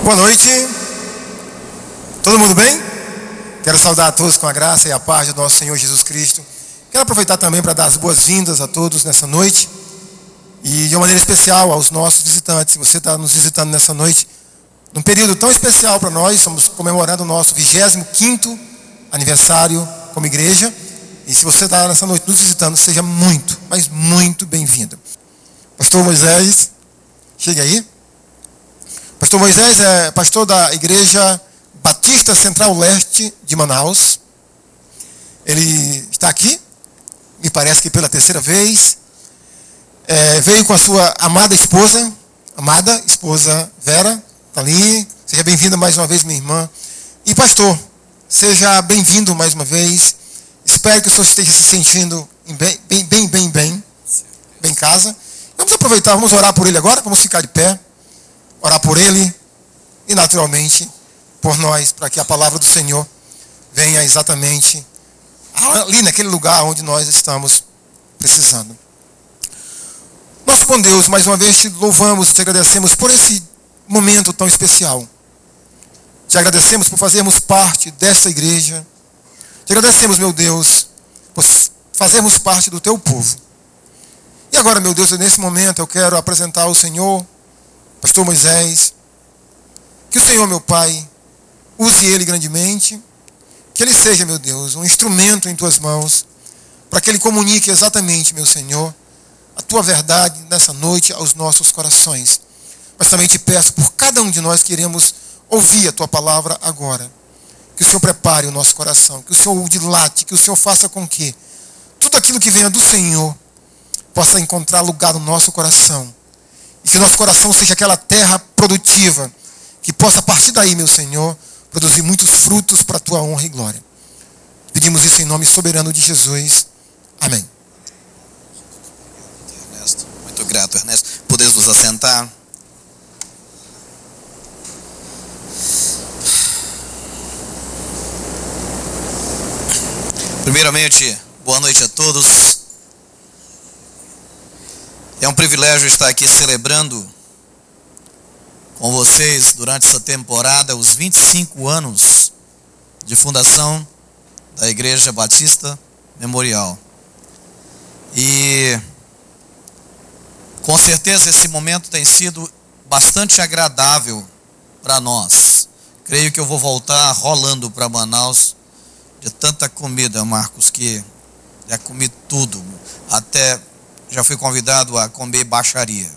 Boa noite. Todo mundo bem? Quero saudar a todos com a graça e a paz do nosso Senhor Jesus Cristo. Quero aproveitar também para dar as boas-vindas a todos nessa noite. E de uma maneira especial aos nossos visitantes. Se você está nos visitando nessa noite, num período tão especial para nós, estamos comemorando o nosso 25º aniversário como igreja. E se você está nessa noite nos visitando, seja muito, mas muito bem-vindo. Pastor Moisés, chega aí. Pastor Moisés é pastor da Igreja Batista Central Leste de Manaus. Ele está aqui, me parece que pela terceira vez. Veio com a sua amada esposa Vera, está ali. Seja bem-vinda mais uma vez, minha irmã. E pastor, seja bem-vindo mais uma vez. Espero que o senhor esteja se sentindo bem em casa. Vamos aproveitar, vamos orar por ele agora, vamos ficar de pé. Orar por ele e, naturalmente, por nós, para que a palavra do Senhor venha exatamente ali naquele lugar onde nós estamos precisando. Nosso bom Deus, mais uma vez te louvamos e te agradecemos por esse momento tão especial. Te agradecemos por fazermos parte desta igreja. Te agradecemos, meu Deus, por fazermos parte do teu povo. E agora, meu Deus, nesse momento eu quero apresentar ao Senhor Pastor Moisés, que o Senhor, meu Pai, use ele grandemente, que ele seja, meu Deus, um instrumento em tuas mãos, para que ele comunique exatamente, meu Senhor, a tua verdade nessa noite aos nossos corações. Mas também te peço por cada um de nós que iremos ouvir a tua palavra agora, que o Senhor prepare o nosso coração, que o Senhor o dilate, que o Senhor faça com que tudo aquilo que venha do Senhor possa encontrar lugar no nosso coração. E que nosso coração seja aquela terra produtiva, que possa a partir daí, meu Senhor, produzir muitos frutos para a tua honra e glória. Pedimos isso em nome soberano de Jesus. Amém. Ernesto, muito grato, Ernesto. Podemos nos assentar? Primeiramente, boa noite a todos. É um privilégio estar aqui celebrando com vocês durante essa temporada os 25 anos de fundação da Igreja Batista Memorial. E com certeza esse momento tem sido bastante agradável para nós. Creio que eu vou voltar rolando para Manaus de tanta comida, Marcos, que já comi tudo, até já fui convidado a comer baixaria.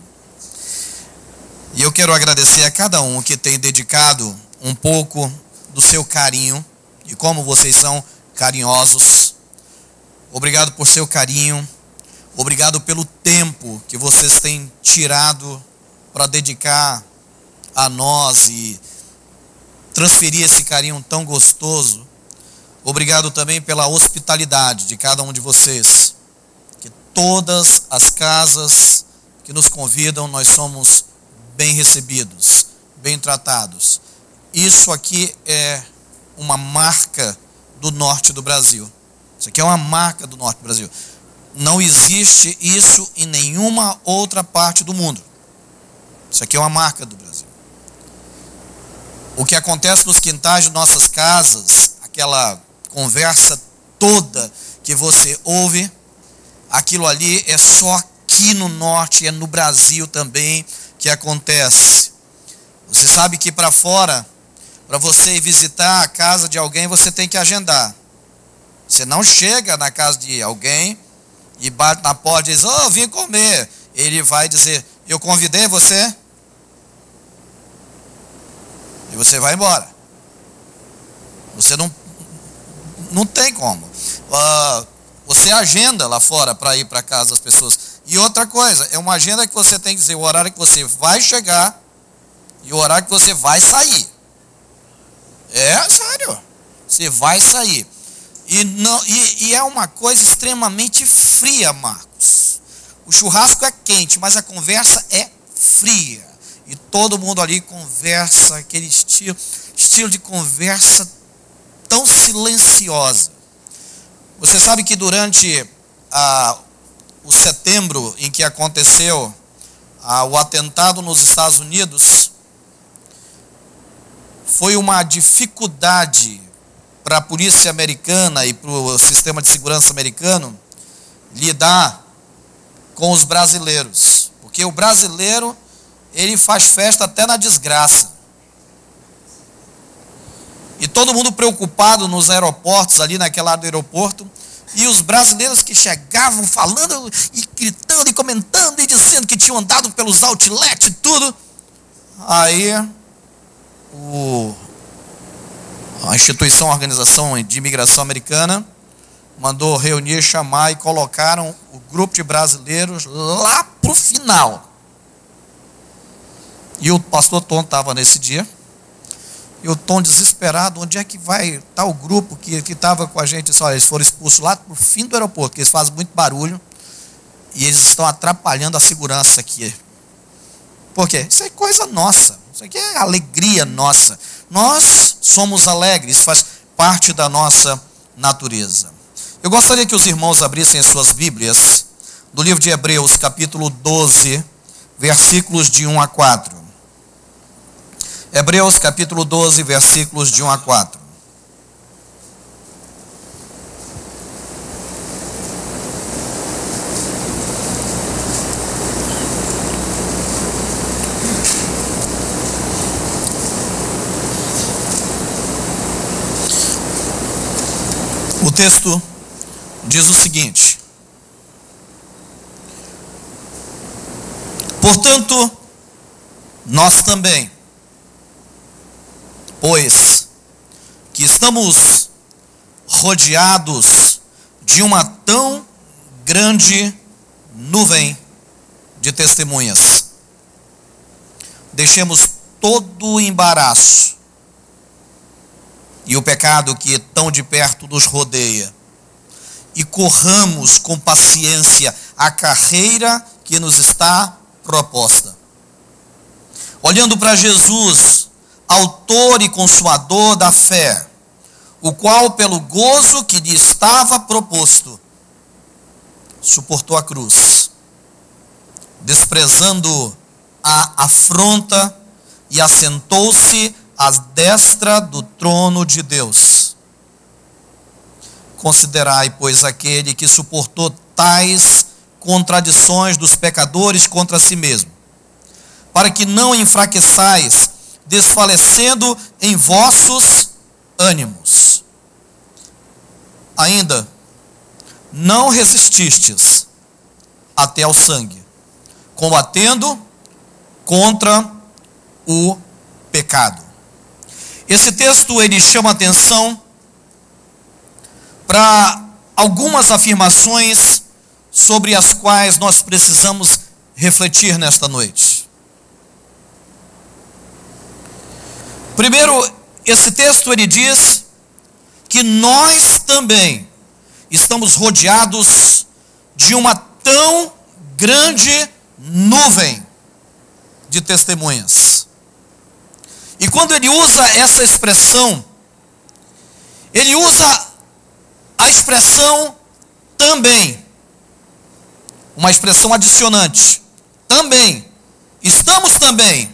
E eu quero agradecer a cada um que tem dedicado um pouco do seu carinho, e como vocês são carinhosos. Obrigado por seu carinho, obrigado pelo tempo que vocês têm tirado para dedicar a nós e transferir esse carinho tão gostoso. Obrigado também pela hospitalidade de cada um de vocês. Todas as casas que nos convidam, nós somos bem recebidos, bem tratados. Isso aqui é uma marca do norte do Brasil. Isso aqui é uma marca do norte do Brasil. Não existe isso em nenhuma outra parte do mundo. Isso aqui é uma marca do Brasil. O que acontece nos quintais de nossas casas, aquela conversa toda que você ouve, aquilo ali é só aqui no norte, é no Brasil também que acontece. Você sabe que para fora, para você ir visitar a casa de alguém, você tem que agendar. Você não chega na casa de alguém e bate na porta e diz: "Oh, vim comer". Ele vai dizer: "Eu convidei você?" E você vai embora. Você não tem como. Você agenda lá fora para ir para casa das pessoas. E outra coisa, é uma agenda que você tem que dizer o horário que você vai chegar e o horário que você vai sair. É sério. Você vai sair. E é uma coisa extremamente fria, Marcos. O churrasco é quente, mas a conversa é fria. E todo mundo ali conversa, aquele estilo de conversa tão silenciosa. Você sabe que durante o setembro em que aconteceu o atentado nos Estados Unidos, foi uma dificuldade para a polícia americana e para o sistema de segurança americano lidar com os brasileiros. Porque o brasileiro, ele faz festa até na desgraça. E todo mundo preocupado nos aeroportos, ali naquela área do aeroporto, e os brasileiros que chegavam falando e gritando e comentando e dizendo que tinham andado pelos outlets e tudo. Aí a instituição, a organização de imigração americana mandou reunir, chamar e colocaram o grupo de brasileiros lá para o final. E o pastor Tom estava nesse dia. E o Tom desesperado, onde é que vai estar o grupo que estava com a gente? Olha, eles foram expulsos lá para o fim do aeroporto, porque eles fazem muito barulho e eles estão atrapalhando a segurança aqui. Por quê? Isso é coisa nossa, isso aqui é alegria nossa. Nós somos alegres, isso faz parte da nossa natureza. Eu gostaria que os irmãos abrissem as suas Bíblias do livro de Hebreus, capítulo 12, versículos de 1 a 4. Hebreus capítulo 12, versículos de 1 a 4. O texto diz o seguinte: portanto, nós também, pois que estamos rodeados de uma tão grande nuvem de testemunhas, deixemos todo o embaraço e o pecado que tão de perto nos rodeia e corramos com paciência a carreira que nos está proposta, olhando para Jesus, autor e consumador da fé, o qual pelo gozo que lhe estava proposto, suportou a cruz, desprezando a afronta, e assentou-se à destra do trono de Deus. Considerai, pois, aquele que suportou tais contradições dos pecadores contra si mesmo, para que não enfraqueçais, desfalecendo em vossos ânimos. Ainda não resististes até ao sangue, combatendo contra o pecado. Esse texto, ele chama atenção para algumas afirmações sobre as quais nós precisamos refletir nesta noite. Primeiro, esse texto ele diz que nós também estamos rodeados de uma tão grande nuvem de testemunhas. E quando ele usa essa expressão, ele usa a expressão também, uma expressão adicionante. Também, estamos também,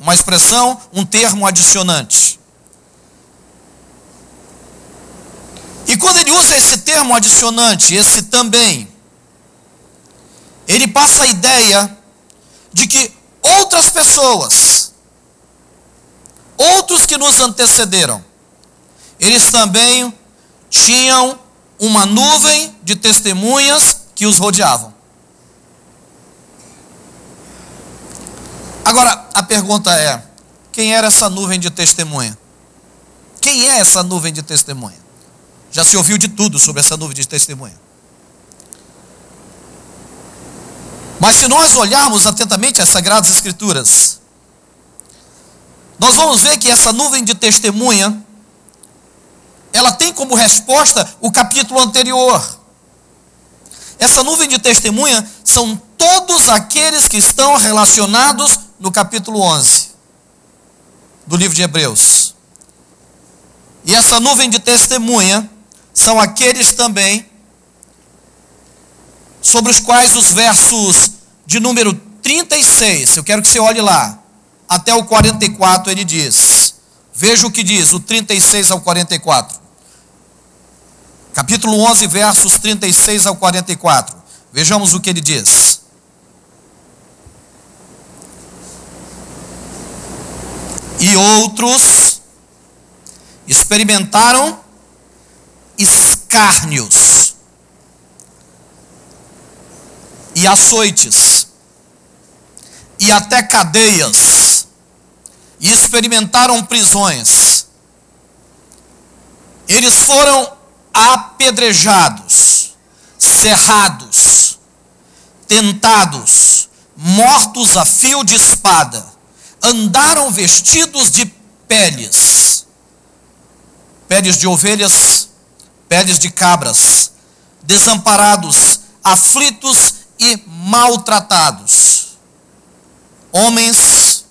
uma expressão, um termo adicionante. E quando ele usa esse termo adicionante, esse também, ele passa a ideia de que outras pessoas, outros que nos antecederam, eles também tinham uma nuvem de testemunhas que os rodeavam. Agora, a pergunta é, quem era essa nuvem de testemunha? Quem é essa nuvem de testemunha? Já se ouviu de tudo sobre essa nuvem de testemunha. Mas se nós olharmos atentamente as Sagradas Escrituras, nós vamos ver que essa nuvem de testemunha, ela tem como resposta o capítulo anterior. Essa nuvem de testemunha são todos aqueles que estão relacionados no capítulo 11 do livro de Hebreus. E essa nuvem de testemunha são aqueles também sobre os quais os versos de número 36, eu quero que você olhe lá, até o 44 ele diz: Veja o que diz, o 36 ao 44. Capítulo 11, versos 36 ao 44. Vejamos o que ele diz. E outros experimentaram escárnios e açoites e até cadeias, e experimentaram prisões. Eles foram apedrejados, cerrados, tentados, mortos a fio de espada, andaram vestidos de peles de ovelhas, peles de cabras, desamparados, aflitos e maltratados, homens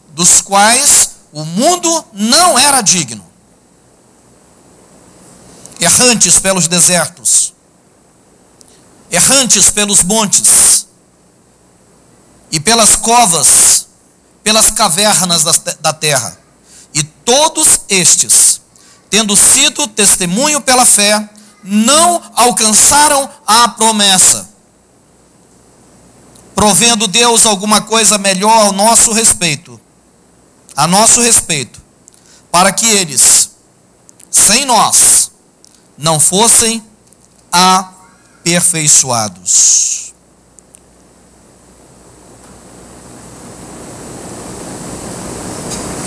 dos quais o mundo não era digno, errantes pelos desertos, errantes pelos montes e pelas covas, pelas cavernas da terra. E todos estes, tendo sido testemunho pela fé, não alcançaram a promessa, provendo Deus alguma coisa melhor a nosso respeito, para que eles, sem nós, não fossem aperfeiçoados.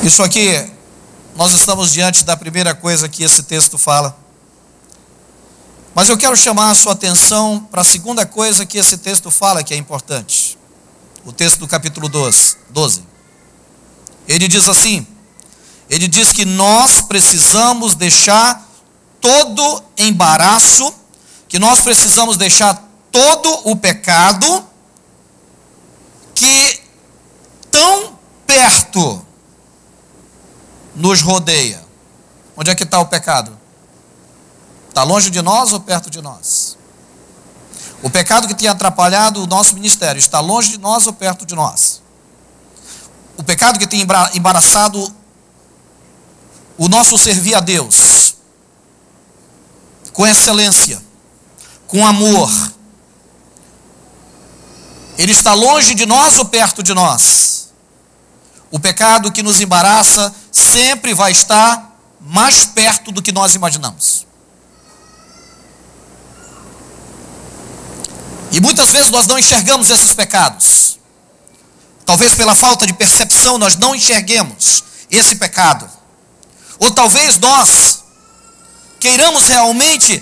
Isso aqui, nós estamos diante da primeira coisa que esse texto fala. Mas eu quero chamar a sua atenção para a segunda coisa que esse texto fala, que é importante. O texto do capítulo 12. Ele diz assim, ele diz que nós precisamos deixar todo embaraço, que nós precisamos deixar todo o pecado que tão perto nos rodeia. Onde é que está o pecado? Está longe de nós ou perto de nós? O pecado que tem atrapalhado o nosso ministério está longe de nós ou perto de nós? O pecado que tem embaraçado o nosso servir a Deus com excelência, com amor, ele está longe de nós ou perto de nós? O pecado que nos embaraça sempre vai estar mais perto do que nós imaginamos. E muitas vezes nós não enxergamos esses pecados. Talvez pela falta de percepção nós não enxerguemos esse pecado. Ou talvez nós queiramos realmente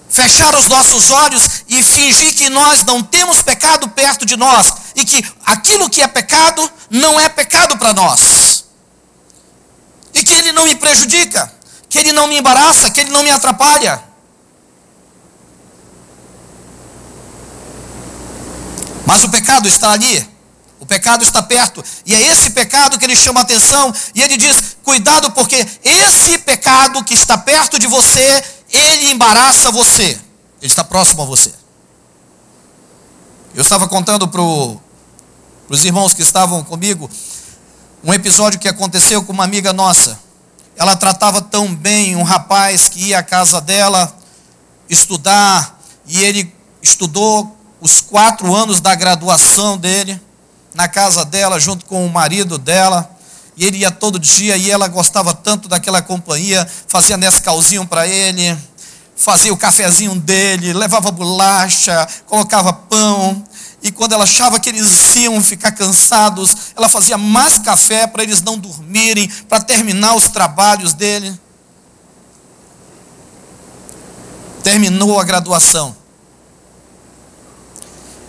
fechar os nossos olhos e fingir que nós não temos pecado perto de nós. E que aquilo que é pecado não é pecado para nós. E que ele não me prejudica, que ele não me embaraça, que ele não me atrapalha. Mas o pecado está ali, o pecado está perto, e é esse pecado que ele chama a atenção, e ele diz, cuidado, porque esse pecado que está perto de você, ele embaraça você, ele está próximo a você. Eu estava contando para os irmãos que estavam comigo, um episódio que aconteceu com uma amiga nossa. Ela tratava tão bem um rapaz que ia à casa dela estudar, e ele estudou os 4 anos da graduação dele, na casa dela, junto com o marido dela, e ele ia todo dia, e ela gostava tanto daquela companhia, fazia Nescauzinho para ele, fazia o cafezinho dele, levava bolacha, colocava pão, e quando ela achava que eles iam ficar cansados, ela fazia mais café para eles não dormirem, para terminar os trabalhos dele. Terminou a graduação.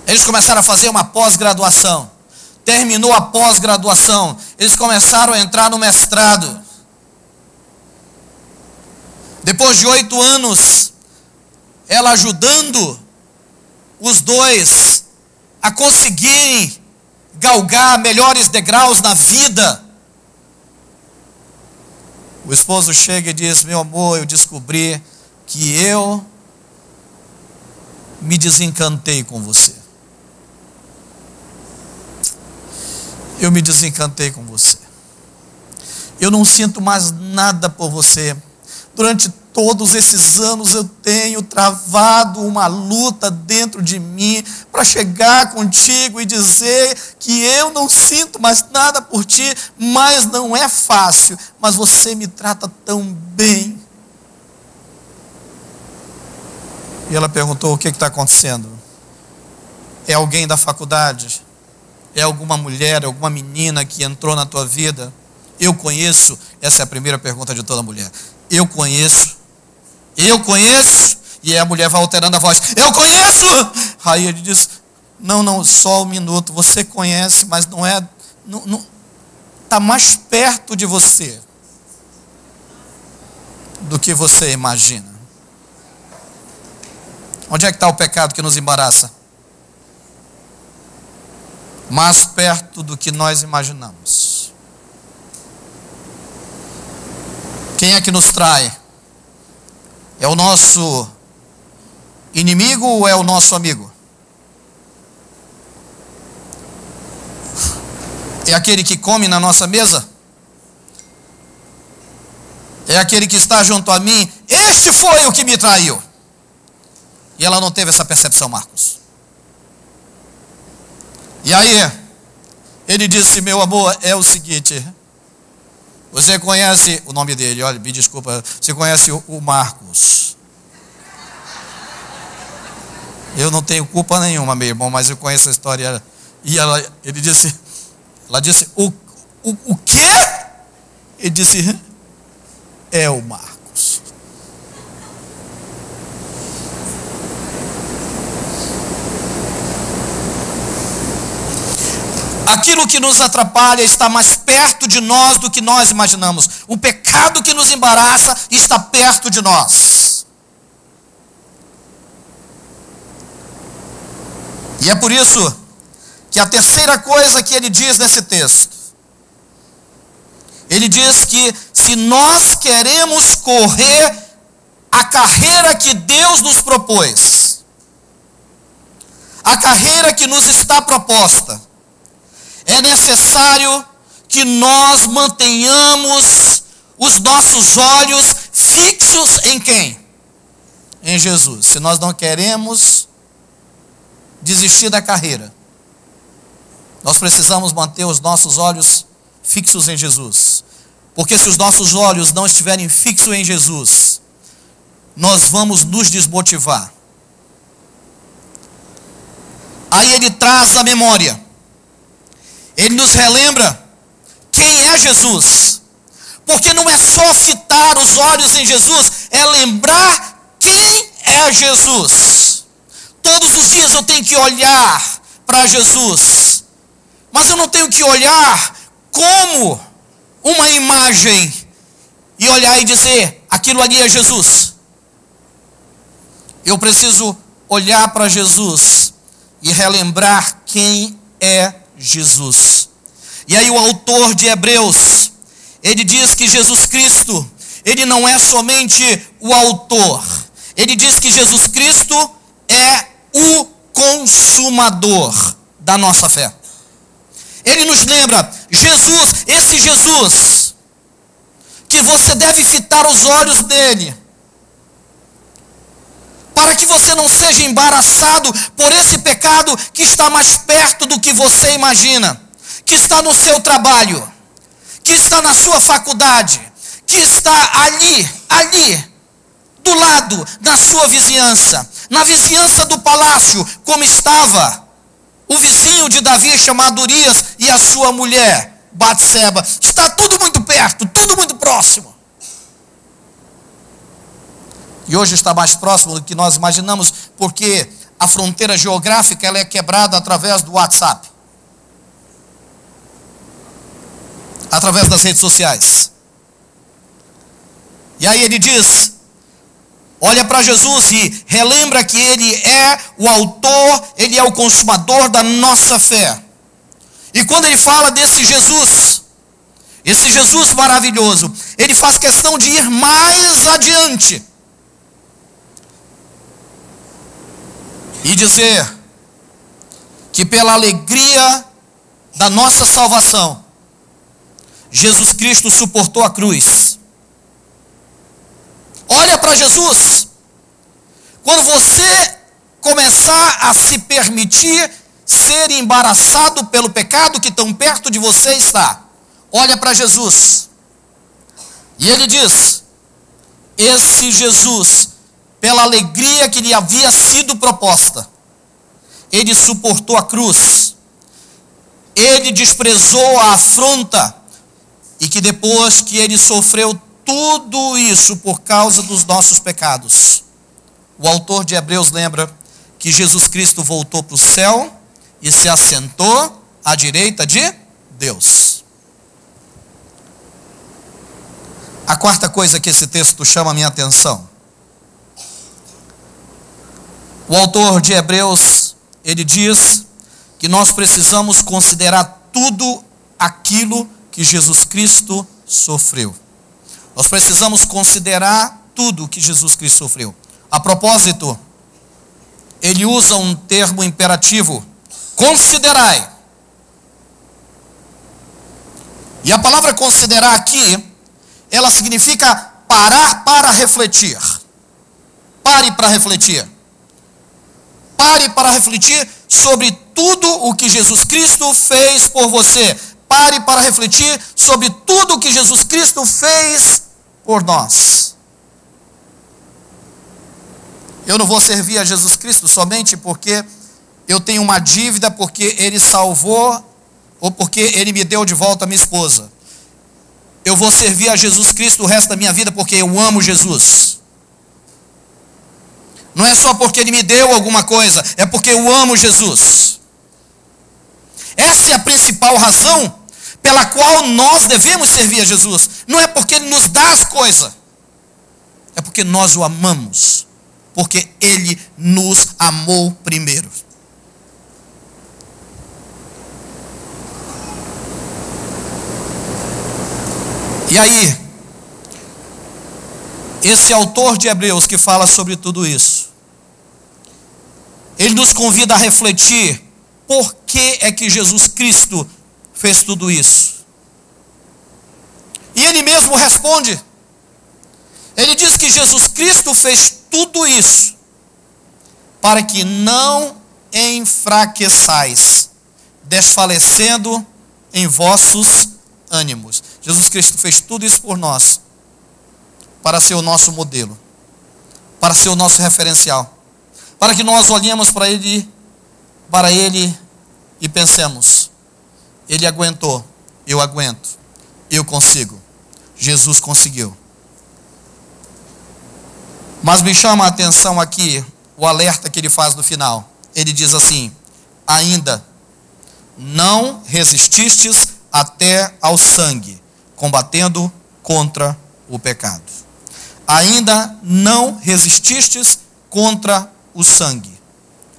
Eles começaram a fazer uma pós-graduação. Terminou a pós-graduação. Eles começaram a entrar no mestrado. Depois de 8 anos, ela ajudando os dois a conseguirem galgar melhores degraus na vida. O esposo chega e diz, meu amor, eu descobri que eu me desencantei com você. Eu me desencantei com você. eu não sinto mais nada por você. Durante todos esses anos eu tenho travado uma luta dentro de mim para chegar contigo e dizer que eu não sinto mais nada por ti, mas não é fácil. Mas você me trata tão bem. E ela perguntou: o que está acontecendo? É alguém da faculdade? É alguma mulher, alguma menina que entrou na tua vida? Eu conheço? Essa é a primeira pergunta de toda mulher. Eu conheço? Eu conheço? E aí a mulher vai alterando a voz: eu conheço! Aí ele diz: não, só um minuto. Você conhece, mas não é... Está mais perto de você do que você imagina. Onde é que está o pecado que nos embaraça? Mais perto do que nós imaginamos. Quem é que nos trai? É o nosso inimigo ou é o nosso amigo? É aquele que come na nossa mesa? É aquele que está junto a mim? Este foi o que me traiu. E ela não teve essa percepção, Marcos. E aí, ele disse: meu amor, é o seguinte, você conhece o nome dele, olha, me desculpa, você conhece o Marcos. Eu não tenho culpa nenhuma, meu irmão, mas eu conheço a história. E ela disse, o quê? Ele disse: é o Marcos. Aquilo que nos atrapalha está mais perto de nós do que nós imaginamos. O pecado que nos embaraça está perto de nós. E é por isso que a terceira coisa que ele diz nesse texto, ele diz que se nós queremos correr a carreira que Deus nos propôs, a carreira que nos está proposta, é necessário que nós mantenhamos os nossos olhos fixos em quem? Em Jesus. Se nós não queremos desistir da carreira, nós precisamos manter os nossos olhos fixos em Jesus. Porque se os nossos olhos não estiverem fixos em Jesus, nós vamos nos desmotivar. Aí ele traz a memória. Ele nos relembra quem é Jesus. Porque não é só fitar os olhos em Jesus, é lembrar quem é Jesus. Todos os dias eu tenho que olhar para Jesus. Mas eu não tenho que olhar como uma imagem e olhar e dizer: aquilo ali é Jesus. Eu preciso olhar para Jesus e relembrar quem é Jesus. E aí o autor de Hebreus, ele diz que Jesus Cristo, ele não é somente o autor. Ele diz que Jesus Cristo é o consumador da nossa fé. Ele nos lembra, Jesus, esse Jesus, que você deve fitar os olhos nele, para que você não seja embaraçado por esse pecado que está mais perto do que você imagina, que está no seu trabalho, que está na sua faculdade, que está ali, do lado da sua vizinhança, na vizinhança do palácio, como estava o vizinho de Davi chamado Urias e a sua mulher, Batseba. Está tudo muito perto, tudo muito próximo. E hoje está mais próximo do que nós imaginamos, porque a fronteira geográfica ela é quebrada através do WhatsApp, através das redes sociais. E aí ele diz, olha para Jesus e relembra que ele é o autor, ele é o consumador da nossa fé. E quando ele fala desse Jesus, esse Jesus maravilhoso, ele faz questão de ir mais adiante e dizer que pela alegria da nossa salvação, Jesus Cristo suportou a cruz. Olha para Jesus. Quando você começar a se permitir ser embaraçado pelo pecado que tão perto de você está, olha para Jesus. E ele diz: esse Jesus, pela alegria que lhe havia sido proposta, ele suportou a cruz. Ele desprezou a afronta, e que depois que ele sofreu tudo isso por causa dos nossos pecados, o autor de Hebreus lembra que Jesus Cristo voltou para o céu e se assentou à direita de Deus. A quarta coisa que esse texto chama a minha atenção: o autor de Hebreus, ele diz que nós precisamos considerar tudo aquilo que Jesus Cristo sofreu. Nós precisamos considerar tudo que Jesus Cristo sofreu. A propósito, ele usa um termo imperativo: considerai. E a palavra considerar aqui, ela significa parar para refletir. Pare para refletir. Pare para refletir sobre tudo o que Jesus Cristo fez por você. Pare para refletir sobre tudo o que Jesus Cristo fez por nós. Eu não vou servir a Jesus Cristo somente porque eu tenho uma dívida, porque Ele salvou, ou porque Ele me deu de volta a minha esposa. Eu vou servir a Jesus Cristo o resto da minha vida porque eu amo Jesus. Não é só porque Ele me deu alguma coisa, é porque eu amo Jesus. Essa é a principal razão pela qual nós devemos servir a Jesus. Não é porque Ele nos dá as coisas, é porque nós o amamos, porque Ele nos amou primeiro. E aí, esse autor de Hebreus que fala sobre tudo isso, ele nos convida a refletir por que é que Jesus Cristo fez tudo isso. E ele mesmo responde. Ele diz que Jesus Cristo fez tudo isso para que não enfraqueçais, desfalecendo em vossos ânimos. Jesus Cristo fez tudo isso por nós, para ser o nosso modelo, para ser o nosso referencial, para que nós olhemos para Ele e pensemos: Ele aguentou, eu aguento, eu consigo. Jesus conseguiu. Mas me chama a atenção aqui o alerta que ele faz no final. Ele diz assim: ainda não resististes até ao sangue, combatendo contra o pecado. Ainda não resististes contra o sangue,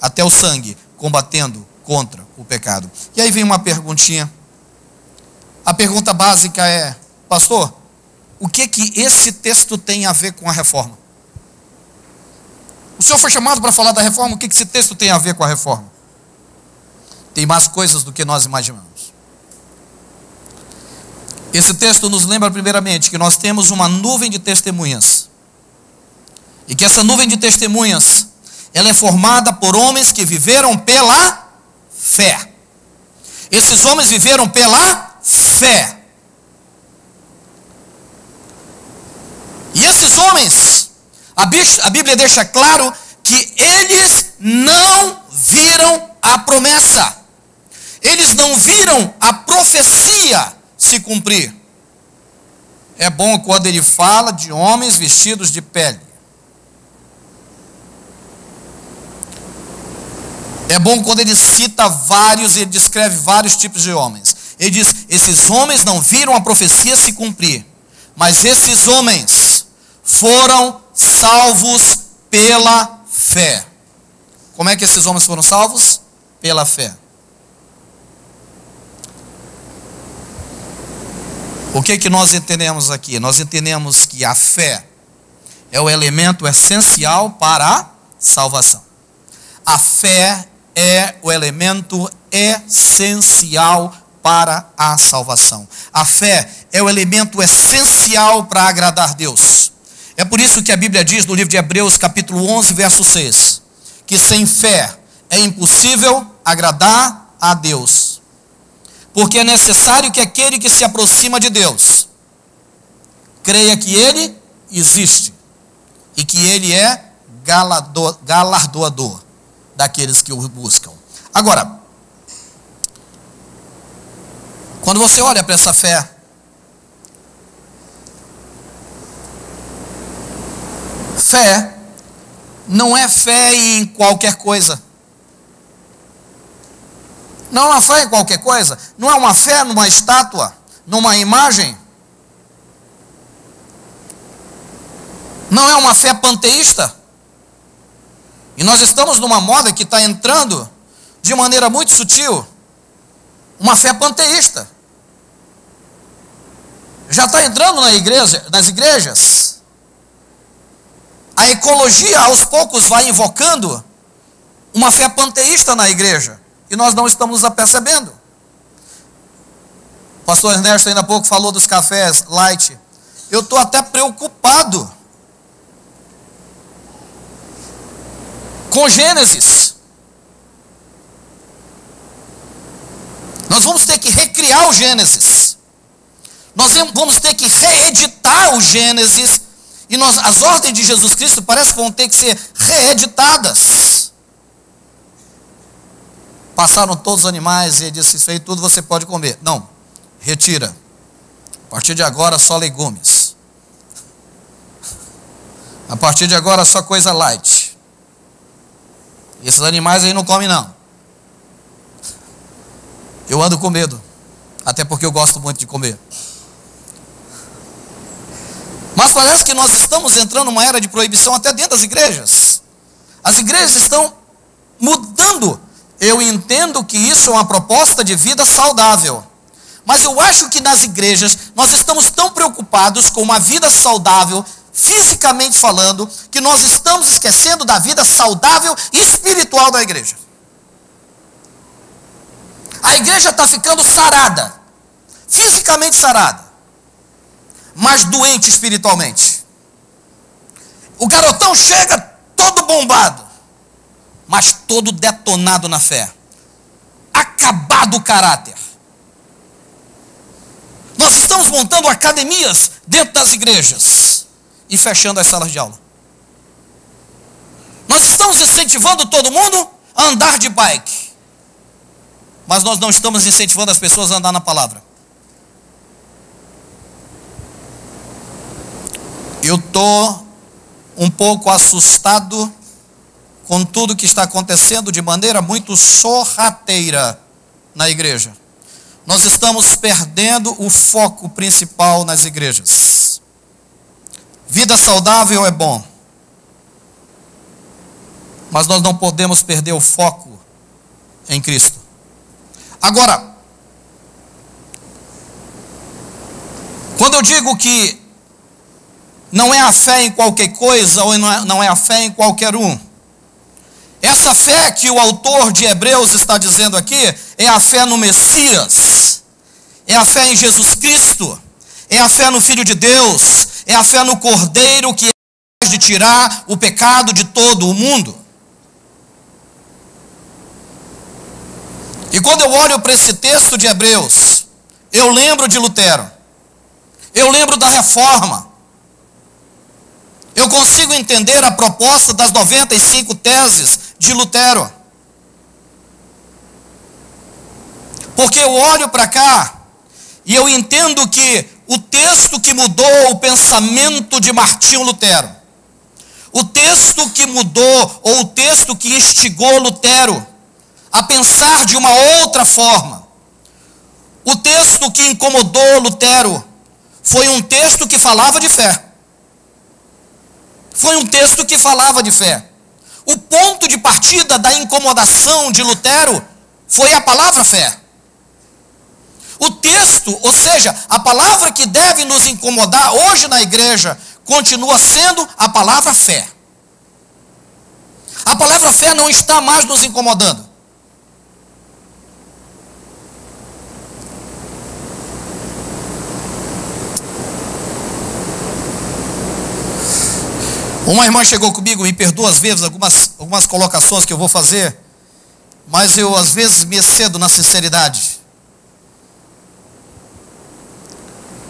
até o sangue, combatendo contra o pecado. E aí vem uma perguntinha. A pergunta básica é: pastor, o que esse texto tem a ver com a reforma? O senhor foi chamado para falar da reforma, o que esse texto tem a ver com a reforma? Tem mais coisas do que nós imaginamos. Esse texto nos lembra primeiramente que nós temos uma nuvem de testemunhas. E que essa nuvem de testemunhas, ela é formada por homens que viveram pela fé. Esses homens viveram pela fé. E esses homens, a Bíblia deixa claro que eles não viram a promessa. Eles não viram a profecia se cumprir. É bom quando ele fala de homens vestidos de pele. É bom quando ele cita vários, ele descreve vários tipos de homens. Ele diz: esses homens não viram a profecia se cumprir, mas esses homens foram salvos pela fé. Como é que esses homens foram salvos? Pela fé. O que nós entendemos aqui? Nós entendemos que a fé é o elemento essencial para a salvação. A fé é o elemento essencial para a salvação. A fé é o elemento essencial para agradar Deus. É por isso que a Bíblia diz no livro de Hebreus, capítulo 11, verso 6, que sem fé é impossível agradar a Deus. Porque é necessário que aquele que se aproxima de Deus creia que Ele existe e que Ele é galardoador daqueles que o buscam. Agora, quando você olha para essa fé, fé não é fé em qualquer coisa. Não é uma fé em qualquer coisa. Não é uma fé numa estátua, numa imagem. Não é uma fé panteísta. E nós estamos numa moda que está entrando de maneira muito sutil. Uma fé panteísta. Já está entrando nas igrejas. A ecologia aos poucos vai invocando uma fé panteísta na igreja. E nós não estamos nos apercebendo. O pastor Ernesto ainda há pouco falou dos cafés light. Eu estou até preocupado com Gênesis. Nós vamos ter que recriar o Gênesis. Nós vamos ter que reeditar o Gênesis. E as ordens de Jesus Cristo parece que vão ter que ser reeditadas. Passaram todos os animais e ele disse, isso aí tudo você pode comer. Não, retira. A partir de agora só legumes. A partir de agora só coisa light. Esses animais aí não comem não. Eu ando com medo. Até porque eu gosto muito de comer. Mas parece que nós estamos entrando numa era de proibição até dentro das igrejas. As igrejas estão mudando. Eu entendo que isso é uma proposta de vida saudável. Mas eu acho que nas igrejas nós estamos tão preocupados com uma vida saudável, fisicamente falando, que nós estamos esquecendo da vida saudável e espiritual da igreja. A igreja está ficando sarada, fisicamente sarada, mas doente espiritualmente. O garotão chega todo bombado, mas todo detonado na fé, acabado o caráter. Nós estamos montando academias dentro das igrejas e fechando as salas de aula. Nós estamos incentivando todo mundo a andar de bike, mas nós não estamos incentivando as pessoas a andar na palavra. Eu estou um pouco assustado com tudo que está acontecendo de maneira muito sorrateira na igreja. Nós estamos perdendo o foco principal nas igrejas. Vida saudável é bom, mas nós não podemos perder o foco em Cristo. Agora, quando eu digo que não é a fé em qualquer coisa, ou não é a fé em qualquer um, essa fé que o autor de Hebreus está dizendo aqui, é a fé no Messias, é a fé em Jesus Cristo, é a fé no Filho de Deus, é a fé no Cordeiro que é capaz de tirar o pecado de todo o mundo. E quando eu olho para esse texto de Hebreus, eu lembro de Lutero, eu lembro da Reforma. Eu consigo entender a proposta das 95 teses de Lutero. Porque eu olho para cá e eu entendo que o texto que mudou o pensamento de Martinho Lutero, o texto que mudou, ou o texto que instigou Lutero a pensar de uma outra forma, o texto que incomodou Lutero, foi um texto que falava de fé. Foi um texto que falava de fé. O ponto de partida da incomodação de Lutero foi a palavra fé. O texto, ou seja, a palavra que deve nos incomodar hoje na igreja, continua sendo a palavra fé. A palavra fé não está mais nos incomodando. Uma irmã chegou comigo, me perdoa às vezes algumas colocações que eu vou fazer, mas eu às vezes me excedo na sinceridade.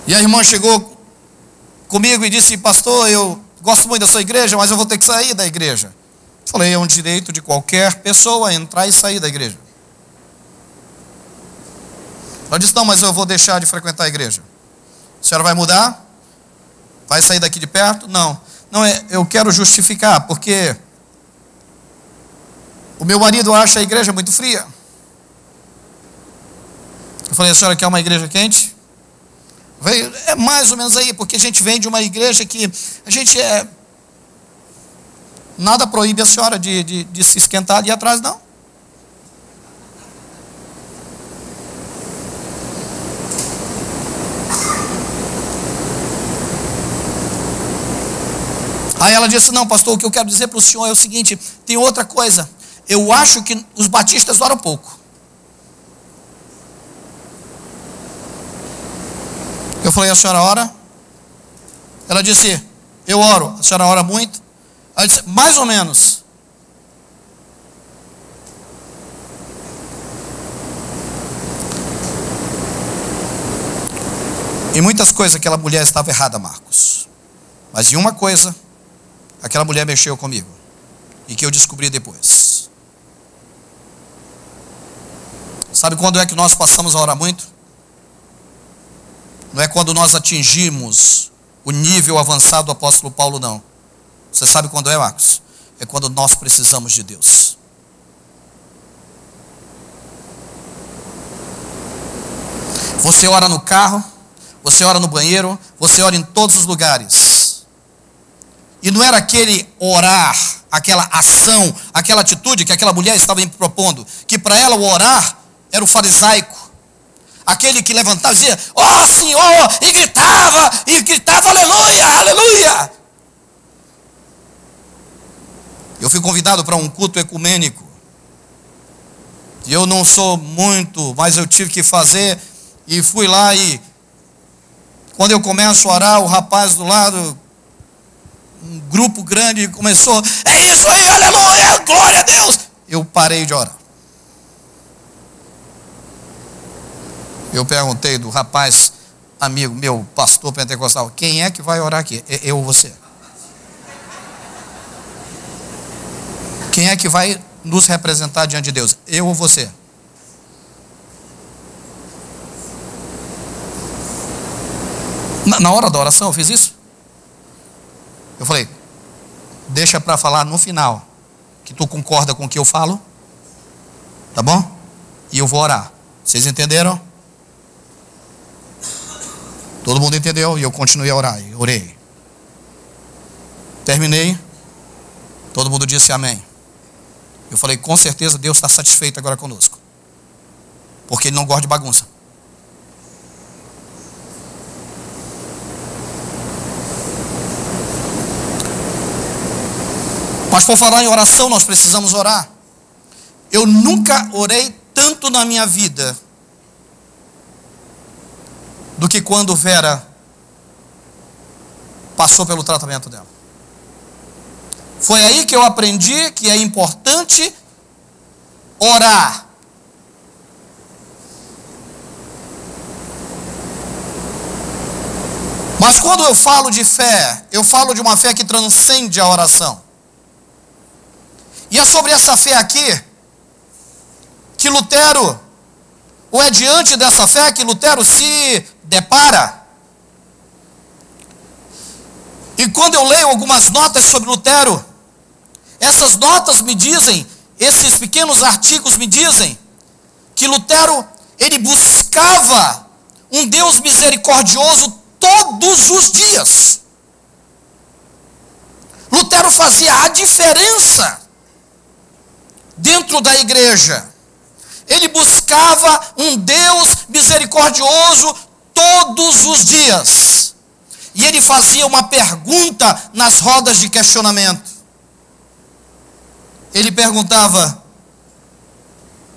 E a irmã chegou comigo e disse: pastor, eu gosto muito da sua igreja, mas eu vou ter que sair da igreja. Falei: é um direito de qualquer pessoa entrar e sair da igreja. Ela disse: não, mas eu vou deixar de frequentar a igreja. A senhora vai mudar? Vai sair daqui de perto? Não, eu quero justificar, porque o meu marido acha a igreja muito fria. Eu falei: a senhora quer uma igreja quente? Veio, é mais ou menos aí, porque a gente vem de uma igreja que a gente nada proíbe a senhora de se esquentar ali atrás, não. Aí ela disse: não, pastor, o que eu quero dizer para o senhor é o seguinte, tem outra coisa, eu acho que os batistas oram pouco. Eu falei: a senhora ora? Ela disse: eu oro. A senhora ora muito? Ela disse: mais ou menos. Em muitas coisas aquela mulher estava errada, Marcos. Mas em uma coisa, aquela mulher mexeu comigo. E que eu descobri depois. Sabe quando é que nós passamos a orar muito? Não é quando nós atingimos o nível avançado do apóstolo Paulo, não. Você sabe quando é, Marcos? É quando nós precisamos de Deus. Você ora no carro, você ora no banheiro, você ora em todos os lugares. E não era aquele orar, aquela ação, aquela atitude que aquela mulher estava me propondo, que para ela o orar era o farisaico. Aquele que levantava e dizia: ó Senhor, e gritava, aleluia, aleluia. Eu fui convidado para um culto ecumênico. E eu não sou muito, mas eu tive que fazer. E fui lá e quando eu começo a orar, o rapaz do lado, um grupo grande, começou: é isso aí, aleluia, glória a Deus. Eu parei de orar. Eu perguntei do rapaz, amigo meu, pastor pentecostal: quem é que vai orar aqui? Eu ou você? Quem é que vai nos representar diante de Deus? Eu ou você? Na hora da oração eu fiz isso. Eu falei: deixa para falar no final, que tu concorda com o que eu falo, tá bom? E eu vou orar. Vocês entenderam? Todo mundo entendeu e eu continuei a orar, e orei. Terminei, todo mundo disse amém. Eu falei: com certeza Deus está satisfeito agora conosco, porque Ele não gosta de bagunça. Mas por falar em oração, nós precisamos orar. Eu nunca orei tanto na minha vida do que quando Vera passou pelo tratamento dela. Foi aí que eu aprendi que é importante orar. Mas quando eu falo de fé, eu falo de uma fé que transcende a oração. E é sobre essa fé aqui que Lutero, ou é diante dessa fé que Lutero se depara. E quando eu leio algumas notas sobre Lutero, essas notas me dizem, esses pequenos artigos me dizem, que Lutero, ele buscava um Deus misericordioso todos os dias. Lutero fazia a diferença dentro da igreja. Ele buscava um Deus misericordioso todos os dias. E ele fazia uma pergunta nas rodas de questionamento. Ele perguntava: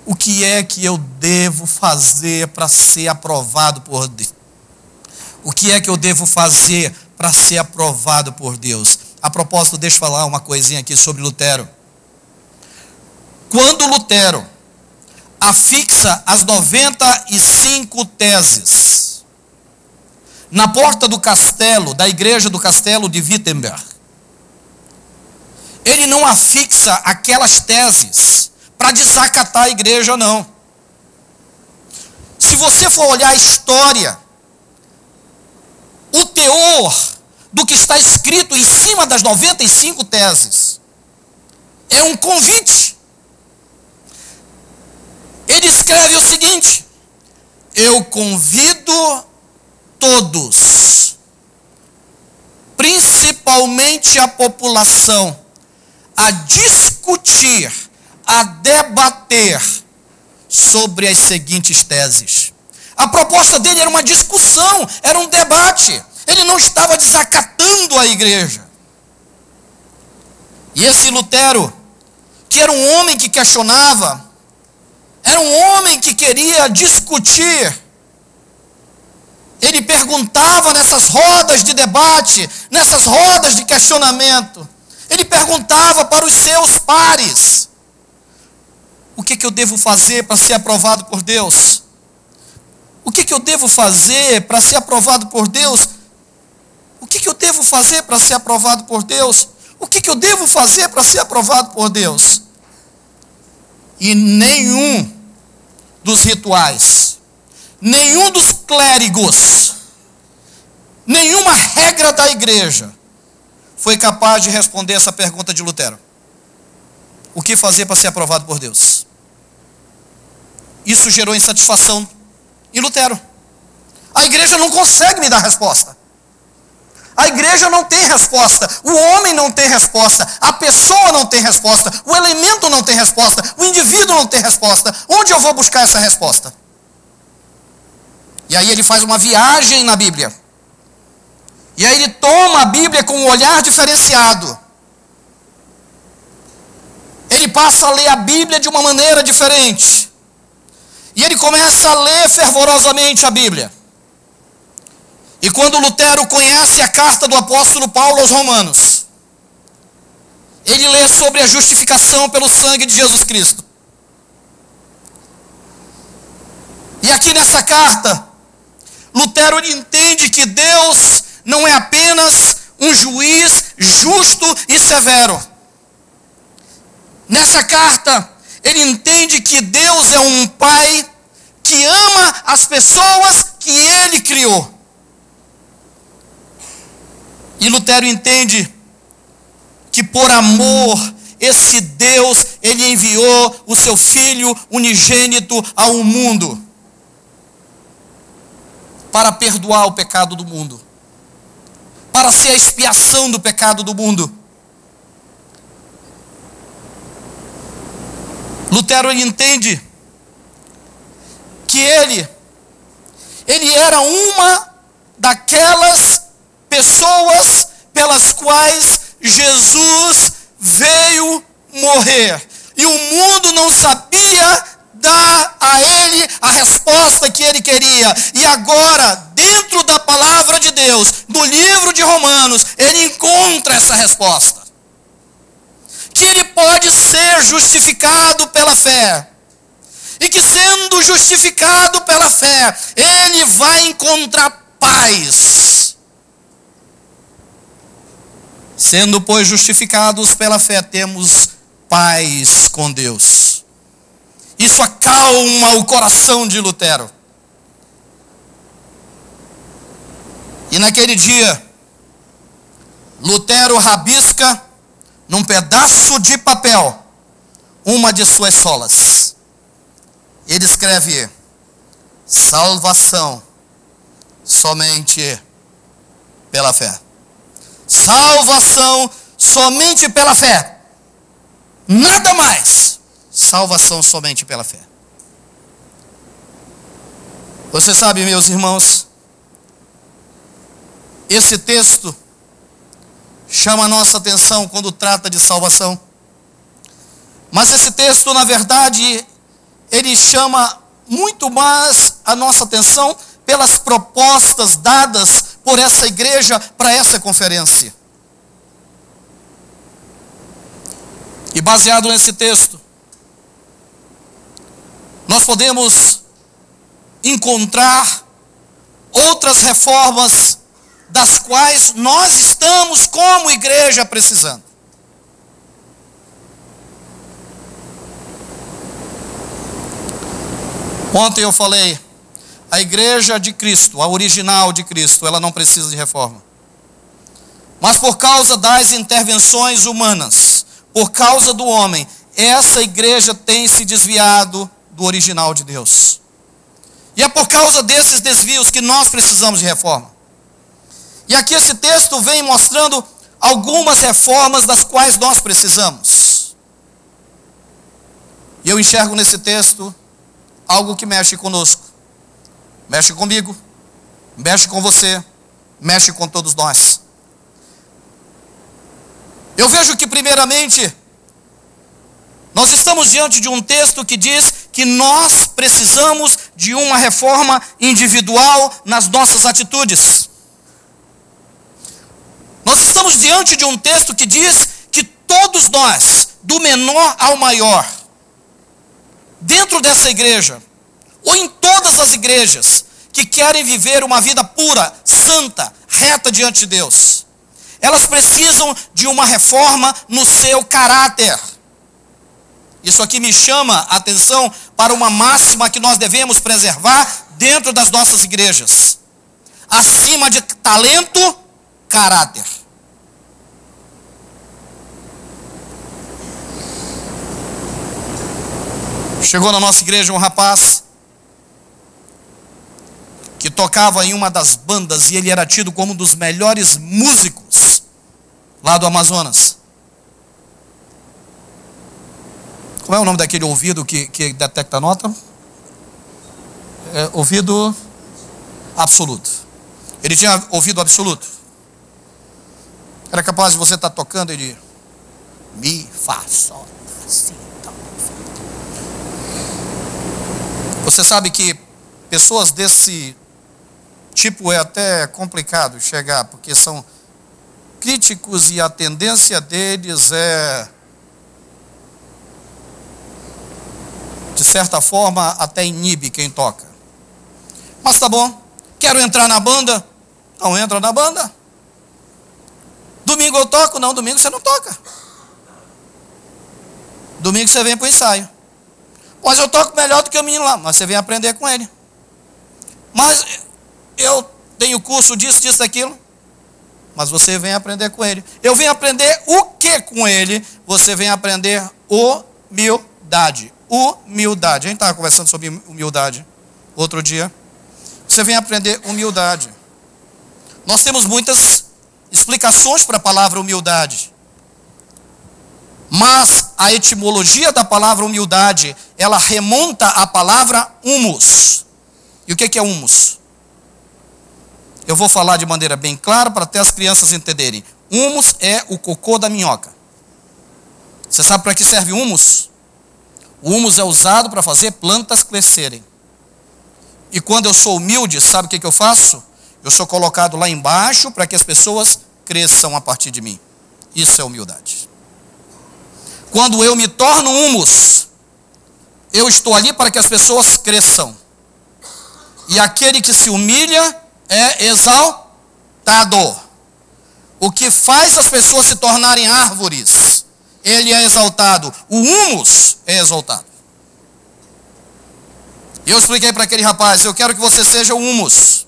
o que é que eu devo fazer para ser aprovado por Deus? O que é que eu devo fazer para ser aprovado por Deus? A propósito, deixa eu falar uma coisinha aqui sobre Lutero. Quando Lutero afixa as 95 teses na porta do castelo, da igreja do castelo de Wittenberg, ele não afixa aquelas teses para desacatar a igreja, não. Se você for olhar a história, o teor do que está escrito em cima das 95 teses é um convite. Ele escreve o seguinte: eu convido todos, principalmente a população, a discutir, a debater sobre as seguintes teses. A proposta dele era uma discussão, era um debate. Ele não estava desacatando a igreja. E esse Lutero, que era um homem que questionava, era um homem que queria discutir, ele perguntava nessas rodas de debate, nessas rodas de questionamento, ele perguntava para os seus pares: o que eu devo fazer para ser aprovado por Deus? O que eu devo fazer para ser aprovado por Deus? O que eu devo fazer para ser aprovado por Deus? O que eu devo fazer para ser aprovado por Deus? E nenhum dos rituais, nenhum dos clérigos, nenhuma regra da igreja foi capaz de responder essa pergunta de Lutero. O que fazer para ser aprovado por Deus? Isso gerou insatisfação em Lutero. A igreja não consegue me dar resposta. A igreja não tem resposta. O homem não tem resposta. A pessoa não tem resposta. O elemento não tem resposta. O indivíduo não tem resposta. Onde eu vou buscar essa resposta? E aí ele faz uma viagem na Bíblia. E aí ele toma a Bíblia com um olhar diferenciado. Ele passa a ler a Bíblia de uma maneira diferente. E ele começa a ler fervorosamente a Bíblia. E quando Lutero conhece a carta do apóstolo Paulo aos Romanos, ele lê sobre a justificação pelo sangue de Jesus Cristo. E aqui nessa carta, Lutero entende que Deus não é apenas um juiz justo e severo. Nessa carta, ele entende que Deus é um pai que ama as pessoas que ele criou. E Lutero entende que por amor, esse Deus, ele enviou o seu Filho unigênito ao mundo para perdoar o pecado do mundo, para ser a expiação do pecado do mundo. Lutero, ele entende que ele era uma daquelas pessoas pelas quais Jesus veio morrer. E o mundo não sabia dar a ele a resposta que ele queria. E agora, dentro da palavra de Deus, no livro de Romanos, ele encontra essa resposta. Que ele pode ser justificado pela fé. E que sendo justificado pela fé, ele vai encontrar paz. Sendo, pois, justificados pela fé, temos paz com Deus. Isso acalma o coração de Lutero. E naquele dia, Lutero rabisca num pedaço de papel uma de suas solas. Ele escreve: salvação somente pela fé. Salvação somente pela fé. Nada mais. Salvação somente pela fé. Você sabe, meus irmãos, esse texto chama a nossa atenção quando trata de salvação. Mas esse texto, na verdade, ele chama muito mais a nossa atenção pelas propostas dadas por essa igreja para essa conferência. baseado nesse texto, nós podemos encontrar outras reformas das quais nós estamos como igreja precisando. Ontem eu falei, a igreja de Cristo, a original de Cristo, ela não precisa de reforma. Mas por causa das intervenções humanas, por causa do homem, essa igreja tem se desviado do original de Deus. E é por causa desses desvios que nós precisamos de reforma. E aqui esse texto vem mostrando algumas reformas das quais nós precisamos. E eu enxergo nesse texto algo que mexe conosco. Mexe comigo, mexe com você, mexe com todos nós. Eu vejo que primeiramente, nós estamos diante de um texto que diz que nós precisamos de uma reforma individual nas nossas atitudes. Nós estamos diante de um texto que diz que todos nós, do menor ao maior, dentro dessa igreja, ou em todas as igrejas, que querem viver uma vida pura, santa, reta diante de Deus, elas precisam de uma reforma no seu caráter. Isso aqui me chama a atenção para uma máxima que nós devemos preservar dentro das nossas igrejas. Acima de talento, caráter. Chegou na nossa igreja um rapaz que tocava em uma das bandas e ele era tido como um dos melhores músicos lá do Amazonas. Como é o nome daquele ouvido que detecta a nota? Ouvido absoluto. Ele tinha ouvido absoluto. Era capaz de você estar tocando e ele... Mi, Fá, Sol, Si, Dó. Você sabe que pessoas desse tipo é até complicado chegar, porque são críticos e a tendência deles é, de certa forma, até inibe quem toca. Mas tá bom, quero entrar na banda, não entra na banda. Domingo eu toco, não, domingo você não toca. Domingo você vem para o ensaio. Mas eu toco melhor do que o menino lá, mas você vem aprender com ele. Mas eu tenho curso disso, disso, daquilo. Mas você vem aprender com ele. Eu venho aprender o que com ele? Você vem aprender humildade. Humildade. A gente estava conversando sobre humildade outro dia. Você vem aprender humildade. Nós temos muitas explicações para a palavra humildade. Mas a etimologia da palavra humildade, ela remonta à palavra humus. E o que é humus? Eu vou falar de maneira bem clara para até as crianças entenderem. Humus é o cocô da minhoca. Você sabe para que serve humus? O humus é usado para fazer plantas crescerem. E quando eu sou humilde, sabe o que eu faço? Eu sou colocado lá embaixo para que as pessoas cresçam a partir de mim. Isso é humildade. Quando eu me torno humus, eu estou ali para que as pessoas cresçam. E aquele que se humilha é exaltado. O que faz as pessoas se tornarem árvores, ele é exaltado. O humus é exaltado. E eu expliquei para aquele rapaz, eu quero que você seja o humus.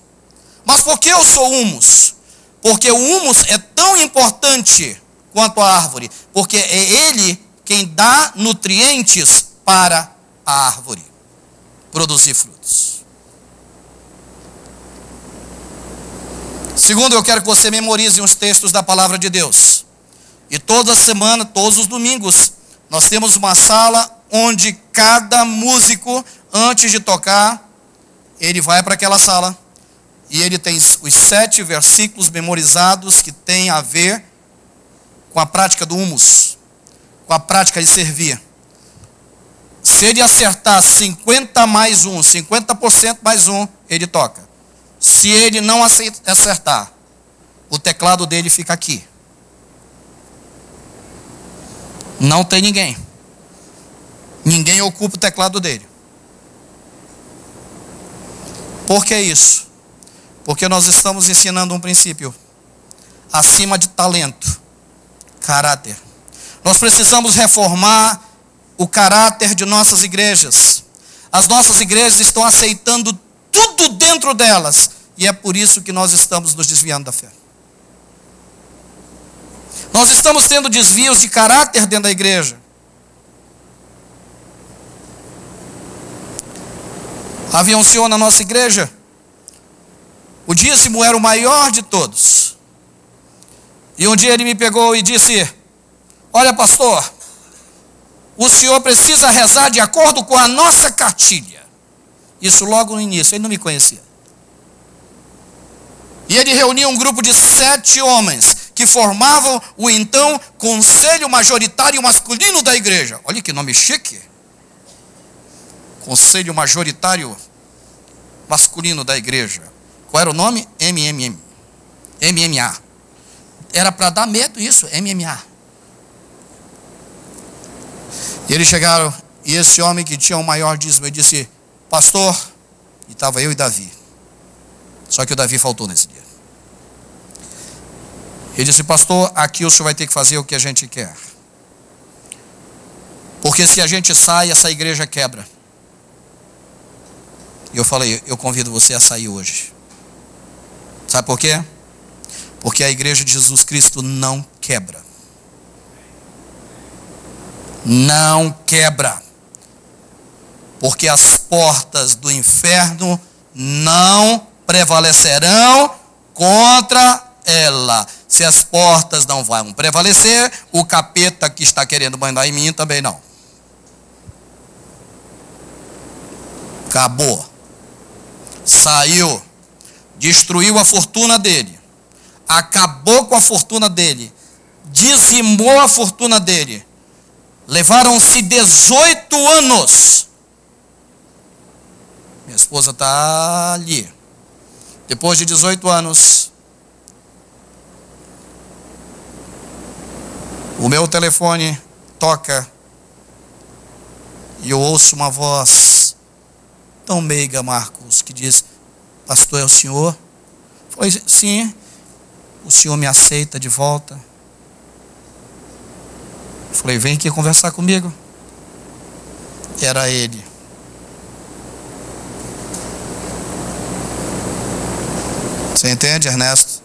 Mas por que eu sou humus? Porque o humus é tão importante quanto a árvore. Porque é ele quem dá nutrientes para a árvore produzir frutos. Segundo, eu quero que você memorize uns textos da palavra de Deus. E toda semana, todos os domingos, nós temos uma sala onde cada músico, antes de tocar, ele vai para aquela sala e ele tem os 7 versículos memorizados que tem a ver com a prática do humus, com a prática de servir. Se ele acertar 50 mais 1, 50% mais 1, ele toca. Se ele não acertar, o teclado dele fica aqui. Não tem ninguém. Ninguém ocupa o teclado dele. Por que isso? Porque nós estamos ensinando um princípio. Acima de talento, caráter. Nós precisamos reformar o caráter de nossas igrejas. As nossas igrejas estão aceitando tudo dentro delas. E é por isso que nós estamos nos desviando da fé. Nós estamos tendo desvios de caráter dentro da igreja. Havia um senhor na nossa igreja. O dízimo era o maior de todos. E um dia ele me pegou e disse: olha, pastor, o senhor precisa rezar de acordo com a nossa cartilha. Isso logo no início, ele não me conhecia. E ele reunia um grupo de 7 homens que formavam o então Conselho Majoritário Masculino da igreja. Olha que nome chique. Conselho Majoritário Masculino da igreja. Qual era o nome? MMA. Era para dar medo isso, MMA. E eles chegaram, e esse homem que tinha o maior dízimo, ele disse: pastor, e estava eu e Davi. Só que o Davi faltou nesse dia. Ele disse: pastor, aqui o senhor vai ter que fazer o que a gente quer. Porque se a gente sai, essa igreja quebra. E eu falei: eu convido você a sair hoje. Sabe por quê? Porque a igreja de Jesus Cristo não quebra. Não quebra. Porque as portas do inferno não prevalecerão contra ela. Se as portas não vão prevalecer, o capeta que está querendo mandar em mim também não. Acabou. Saiu. Destruiu a fortuna dele. Acabou com a fortuna dele. Dizimou a fortuna dele. Levaram-se 18 anos. Minha esposa está ali. Depois de 18 anos, o meu telefone toca e eu ouço uma voz tão meiga, Marcos, que diz: pastor, é o senhor? Foi, sim. O senhor me aceita de volta? Falei: vem aqui conversar comigo. Era ele. Você entende, Ernesto?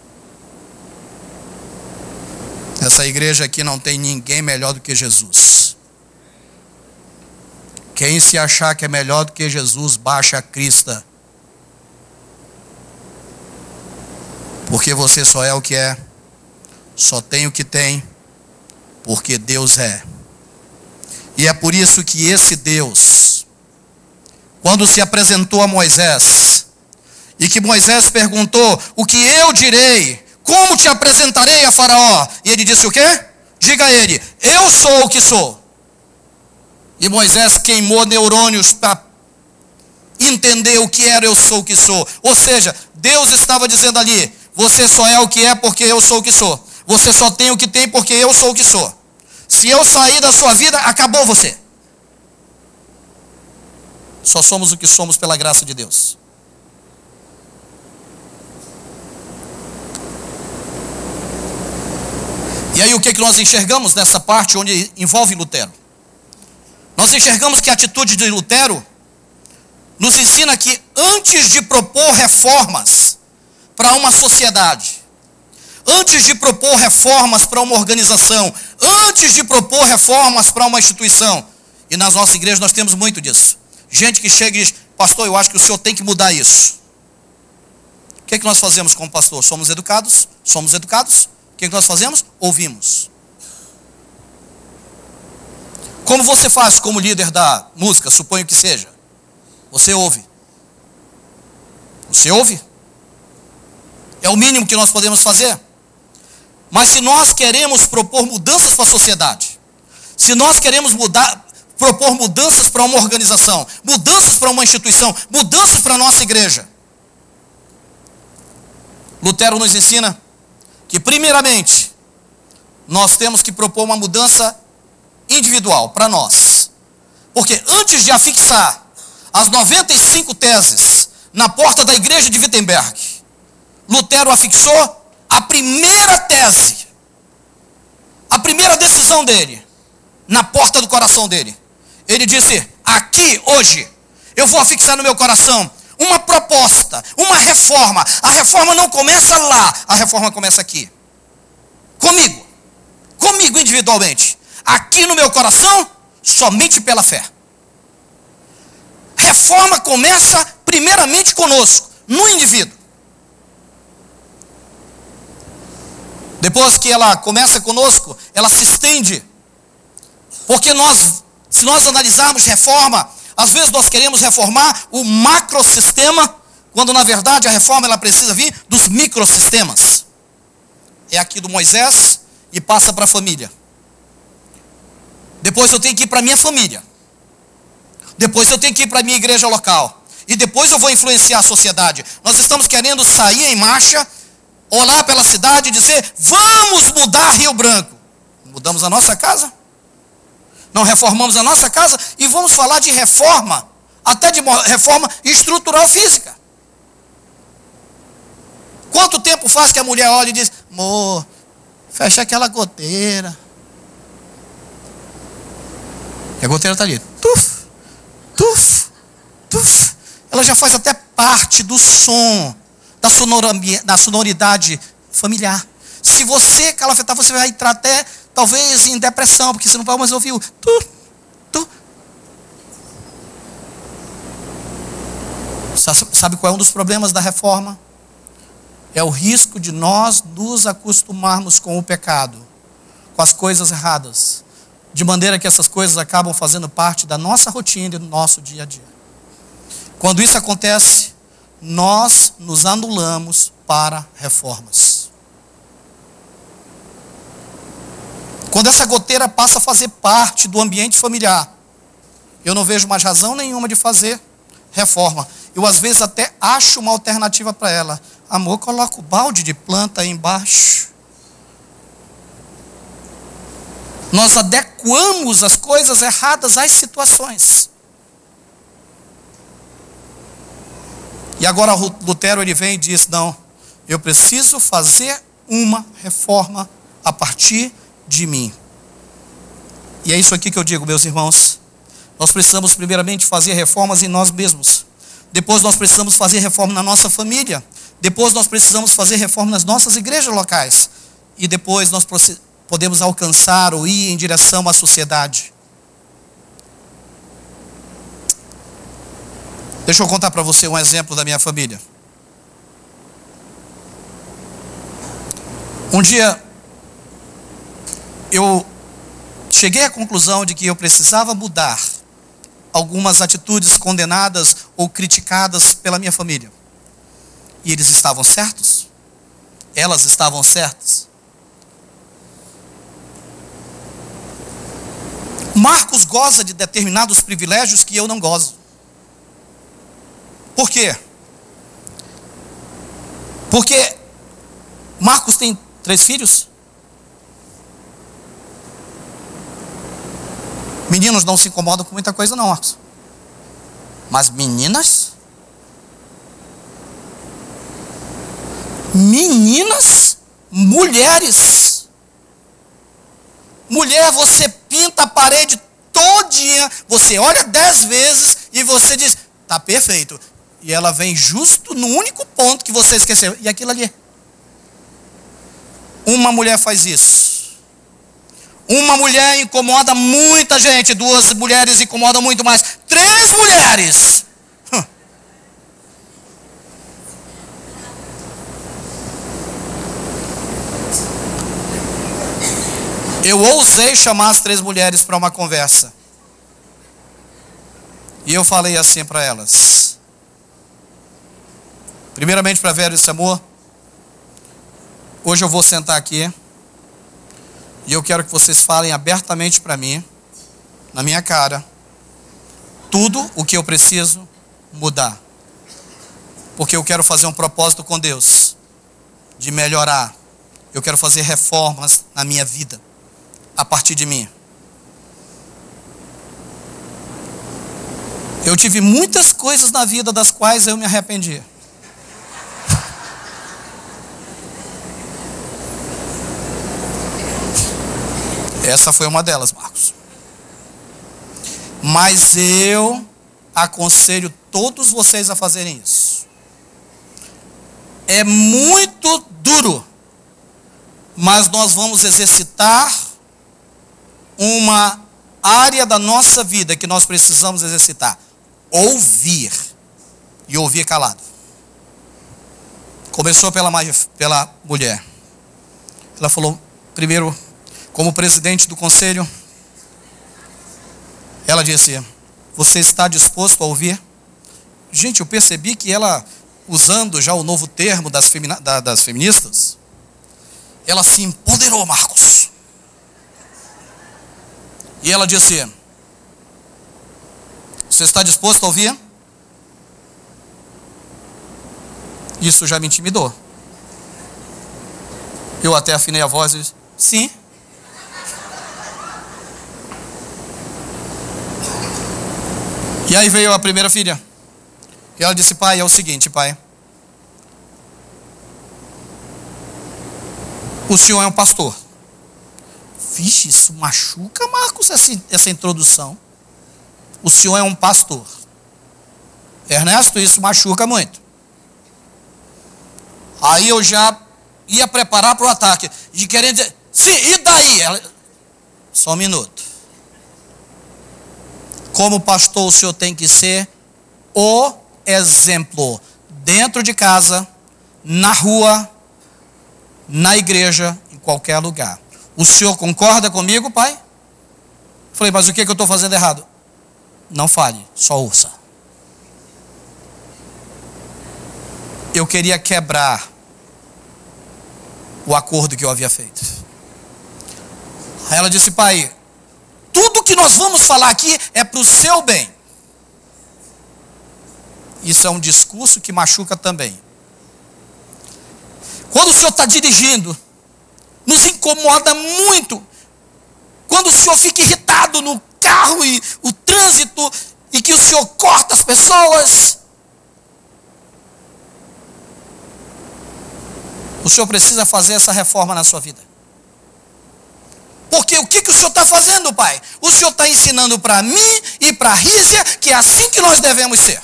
Essa igreja aqui não tem ninguém melhor do que Jesus. Quem se achar que é melhor do que Jesus, baixa a crista. Porque você só é o que é, só tem o que tem, porque Deus é. E é por isso que esse Deus, quando se apresentou a Moisés, e que Moisés perguntou: o que eu direi? Como te apresentarei a Faraó? E ele disse o quê? Diga a ele: eu sou o que sou. E Moisés queimou neurônios para entender o que era eu sou o que sou. Ou seja, Deus estava dizendo ali: você só é o que é porque eu sou o que sou. Você só tem o que tem porque eu sou o que sou. Se eu sair da sua vida, acabou você. Só somos o que somos pela graça de Deus. E aí o que nós enxergamos nessa parte onde envolve Lutero? Nós enxergamos que a atitude de Lutero nos ensina que antes de propor reformas para uma sociedade, antes de propor reformas para uma organização, antes de propor reformas para uma instituição, e nas nossas igrejas nós temos muito disso, gente que chega e diz: pastor, eu acho que o senhor tem que mudar isso. O que nós fazemos como pastor? Somos educados? Somos educados? O que nós fazemos? Ouvimos. Como você faz como líder da música, suponho que seja? Você ouve. Você ouve? É o mínimo que nós podemos fazer. Mas se nós queremos propor mudanças para a sociedade, se nós queremos propor mudanças para uma organização, mudanças para uma instituição, mudanças para a nossa igreja, Lutero nos ensina que, primeiramente, nós temos que propor uma mudança individual para nós. Porque antes de afixar as 95 teses na porta da igreja de Wittenberg, Lutero afixou a primeira tese, a primeira decisão dele, na porta do coração dele. Ele disse: aqui, hoje, eu vou afixar no meu coração uma proposta, uma reforma. A reforma não começa lá, a reforma começa aqui. Comigo individualmente. Aqui no meu coração, somente pela fé. Reforma começa primeiramente conosco, no indivíduo. Depois que ela começa conosco, ela se estende. Porque se nós analisarmos reforma, às vezes nós queremos reformar o macrosistema, quando na verdade a reforma ela precisa vir dos microsistemas. É aqui do Moisés e passa para a família. Depois eu tenho que ir para a minha família. Depois eu tenho que ir para a minha igreja local. E depois eu vou influenciar a sociedade. Nós estamos querendo sair em marcha, olhar pela cidade e dizer: vamos mudar Rio Branco. Mudamos a nossa casa? Não reformamos a nossa casa e vamos falar de reforma, até de reforma estrutural física. Quanto tempo faz que a mulher olha e diz: amor, fecha aquela goteira. E a goteira está ali. Tuf, tuf, tuf. Ela já faz até parte do som, da sonoridade familiar. Se você calafetar, você vai entrar até, talvez, em depressão, porque você não vai mais ouvir o tu, tu. Sabe qual é um dos problemas da reforma? É o risco de nós nos acostumarmos com o pecado, com as coisas erradas, de maneira que essas coisas acabam fazendo parte da nossa rotina e do nosso dia a dia. Quando isso acontece, nós nos anulamos para reformas. Quando essa goteira passa a fazer parte do ambiente familiar, eu não vejo mais razão nenhuma de fazer reforma. Eu às vezes até acho uma alternativa para ela. Amor, coloca o balde de planta aí embaixo. Nós adequamos as coisas erradas às situações. E agora Lutero ele vem e diz: não, eu preciso fazer uma reforma a partir de mim. E é isso aqui que eu digo, meus irmãos. Nós precisamos primeiramente fazer reformas em nós mesmos. Depois nós precisamos fazer reforma na nossa família. Depois nós precisamos fazer reforma nas nossas igrejas locais. E depois nós podemos alcançar ou ir em direção à sociedade. Deixa eu contar para você um exemplo da minha família. Um dia, eu cheguei à conclusão de que eu precisava mudar algumas atitudes condenadas ou criticadas pela minha família. E eles estavam certos? Elas estavam certas? Marcos goza de determinados privilégios que eu não gozo. Por quê? Porque Marcos tem 3 filhos. Meninos não se incomodam com muita coisa não, Marcos. Mas meninas? Meninas? Mulheres? Mulher, você pinta a parede todinha, você olha 10 vezes e você diz: tá perfeito. E ela vem justo no único ponto que você esqueceu. E aquilo ali. Uma mulher faz isso. Uma mulher incomoda muita gente. 2 mulheres incomodam muito mais. 3 mulheres. Eu ousei chamar as 3 mulheres para uma conversa. E eu falei assim para elas. Primeiramente para Vera e esse amor. Hoje eu vou sentar aqui. E eu quero que vocês falem abertamente para mim, na minha cara, tudo o que eu preciso mudar. Porque eu quero fazer um propósito com Deus, de melhorar. Eu quero fazer reformas na minha vida, a partir de mim. Eu tive muitas coisas na vida das quais eu me arrependi. Essa foi uma delas, Marcos. Mas eu aconselho todos vocês a fazerem isso. É muito duro, mas nós vamos exercitar uma área da nossa vida que nós precisamos exercitar. Ouvir. E ouvir calado. Começou pela mulher. Ela falou, primeiro, como presidente do conselho, ela disse, você está disposto a ouvir? Gente, eu percebi que ela, usando já o novo termo das feministas, ela se empoderou, Marcos. E ela disse, você está disposto a ouvir? Isso já me intimidou. Eu até afinei a voz e disse, sim. E aí veio a primeira filha. E ela disse, pai, é o seguinte, pai. O senhor é um pastor. Vixe, isso machuca, Marcos, essa introdução. O senhor é um pastor. Ernesto, isso machuca muito. Aí eu já ia preparar para o ataque. De querendo dizer, sim, e daí? Ela, só um minuto. Como pastor, o senhor tem que ser o exemplo. Dentro de casa, na rua, na igreja, em qualquer lugar. O senhor concorda comigo, pai? Falei, mas o que eu estou fazendo errado? Não fale, só ouça. Eu queria quebrar o acordo que eu havia feito. Aí ela disse, pai, tudo que nós vamos falar aqui é para o seu bem. Isso é um discurso que machuca também. Quando o senhor está dirigindo, nos incomoda muito. Quando o senhor fica irritado no carro e o trânsito, e que o senhor corta as pessoas. O senhor precisa fazer essa reforma na sua vida. Porque o que o senhor está fazendo, pai? O senhor está ensinando para mim e para a Rízia que é assim que nós devemos ser.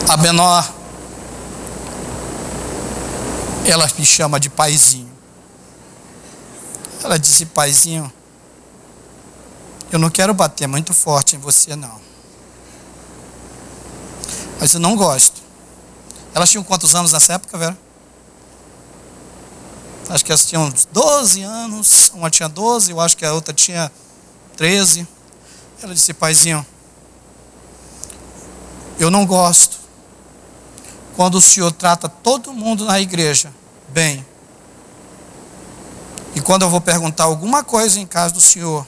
A menor, ela me chama de paizinho. Ela disse, paizinho, eu não quero bater muito forte em você, não. Mas eu não gosto. Elas tinham quantos anos nessa época, Vera? Acho que elas tinham uns 12 anos. Uma tinha 12, eu acho que a outra tinha 13. Ela disse, paizinho, eu não gosto quando o senhor trata todo mundo na igreja bem. E quando eu vou perguntar alguma coisa em casa do senhor,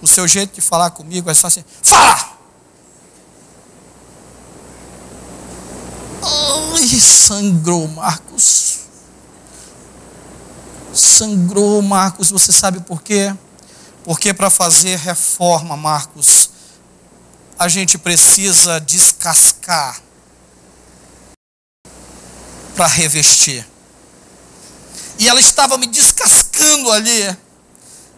o seu jeito de falar comigo é só assim, fala! Ai, sangrou, Marcos. Sangrou, Marcos. Você sabe por quê? Porque para fazer reforma, Marcos, a gente precisa descascar para revestir. E ela estava me descascando ali.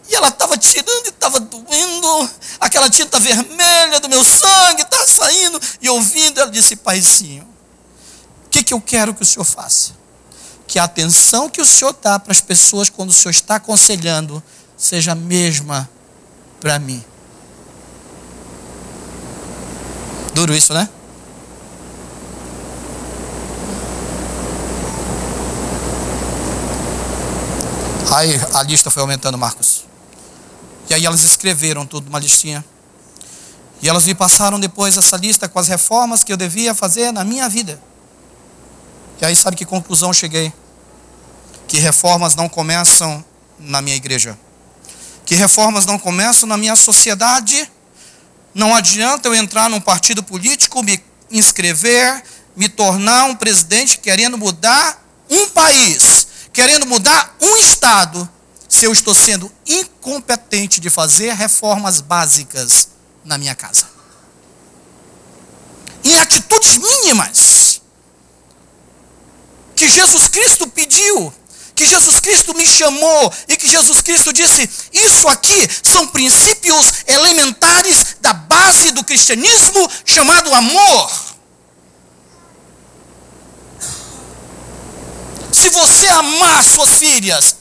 E ela estava tirando e estava doendo. Aquela tinta vermelha do meu sangue estava saindo. E ouvindo, ela disse, paizinho, o que eu quero que o senhor faça? Que a atenção que o senhor dá para as pessoas quando o senhor está aconselhando seja a mesma para mim. Duro isso, né? Aí a lista foi aumentando, Marcos. E aí elas escreveram tudo numa listinha. E elas me passaram depois essa lista com as reformas que eu devia fazer na minha vida. E aí sabe que conclusão eu cheguei? Que reformas não começam na minha igreja. Que reformas não começam na minha sociedade. Não adianta eu entrar num partido político, me inscrever, me tornar um presidente querendo mudar um país, querendo mudar um estado, se eu estou sendo incompetente de fazer reformas básicas na minha casa. Em atitudes mínimas, que Jesus Cristo pediu, que Jesus Cristo me chamou, e que Jesus Cristo disse, isso aqui são princípios elementares da base do cristianismo, chamado amor. Se você amar suas filhas,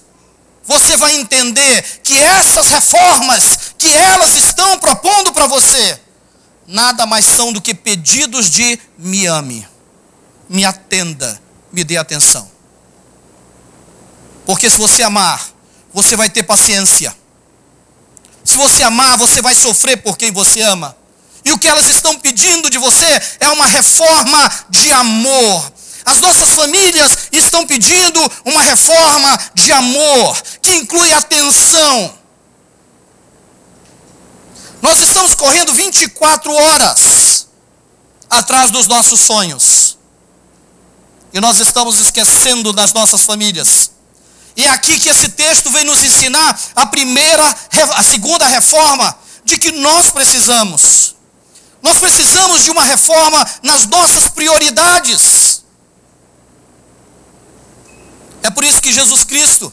você vai entender que essas reformas que elas estão propondo para você, nada mais são do que pedidos de me ame, me atenda, me dê atenção. Porque se você amar, você vai ter paciência. Se você amar, você vai sofrer por quem você ama. E o que elas estão pedindo de você é uma reforma de amor. As nossas famílias estão pedindo uma reforma de amor, que inclui atenção. Nós estamos correndo 24 horas atrás dos nossos sonhos. E nós estamos esquecendo das nossas famílias. E é aqui que esse texto vem nos ensinar a segunda reforma de que nós precisamos. Nós precisamos de uma reforma nas nossas prioridades. É por isso que Jesus Cristo,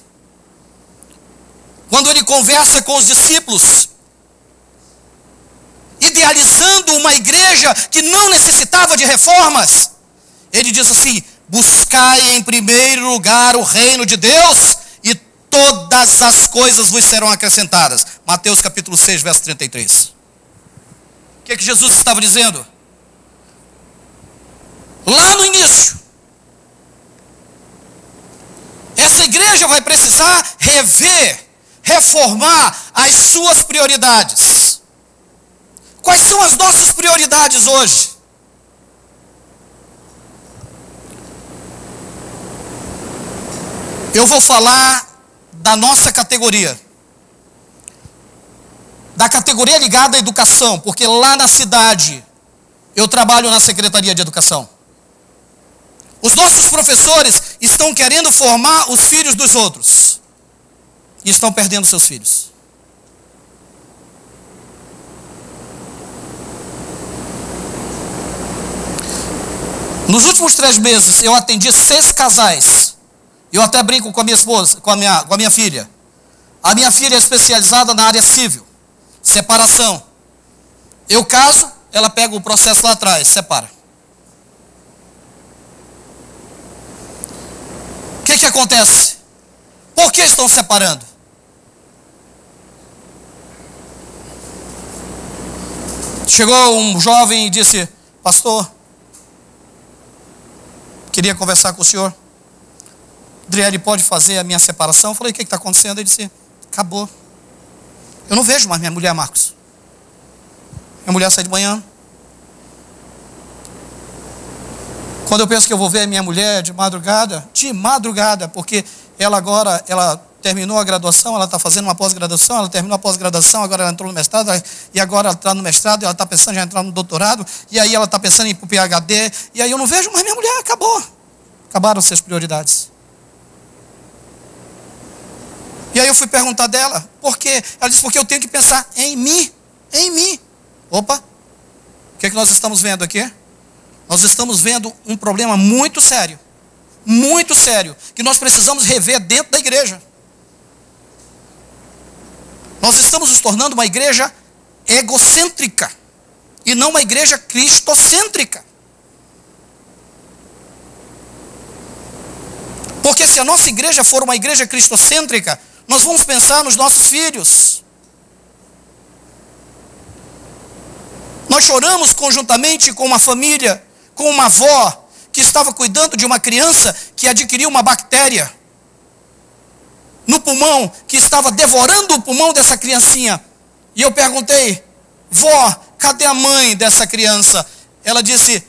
quando ele conversa com os discípulos, idealizando uma igreja que não necessitava de reformas, ele diz assim, buscai em primeiro lugar o reino de Deus e todas as coisas vos serão acrescentadas. Mateus capítulo 6, verso 33. O que Jesus estava dizendo? Lá no início, essa igreja vai precisar rever, reformar as suas prioridades. Quais são as nossas prioridades hoje? Eu vou falar da nossa categoria. Da categoria ligada à educação, porque lá na cidade eu trabalho na Secretaria de Educação. Os nossos professores estão querendo formar os filhos dos outros. E estão perdendo seus filhos. Nos últimos 3 meses eu atendi 6 casais. Eu até brinco com a minha esposa, com a minha filha. A minha filha é especializada na área civil. Separação. Eu caso, ela pega o processo lá atrás, separa. O que acontece? Por que estão separando? Chegou um jovem e disse, pastor, queria conversar com o senhor. Adriele, pode fazer a minha separação? Eu falei, o que está acontecendo? Ele disse, acabou. Eu não vejo mais minha mulher, Marcos. Minha mulher sai de manhã. Quando eu penso que eu vou ver a minha mulher de madrugada, porque ela agora, ela terminou a graduação, ela está fazendo uma pós-graduação, ela terminou a pós-graduação, agora ela entrou no mestrado, e agora ela está no mestrado, e ela está pensando em entrar no doutorado, e aí ela está pensando em ir para o PhD, e aí eu não vejo mais minha mulher, acabou. Acabaram-se as prioridades. E aí eu fui perguntar dela, por quê? Ela disse, porque eu tenho que pensar em mim, em mim. Opa, o que nós estamos vendo aqui? Nós estamos vendo um problema muito sério, que nós precisamos rever dentro da igreja. Nós estamos nos tornando uma igreja egocêntrica, e não uma igreja cristocêntrica. Porque se a nossa igreja for uma igreja cristocêntrica, nós vamos pensar nos nossos filhos. Nós choramos conjuntamente com uma família, com uma avó, que estava cuidando de uma criança que adquiriu uma bactéria no pulmão, que estava devorando o pulmão dessa criancinha. E eu perguntei, vó, cadê a mãe dessa criança? Ela disse,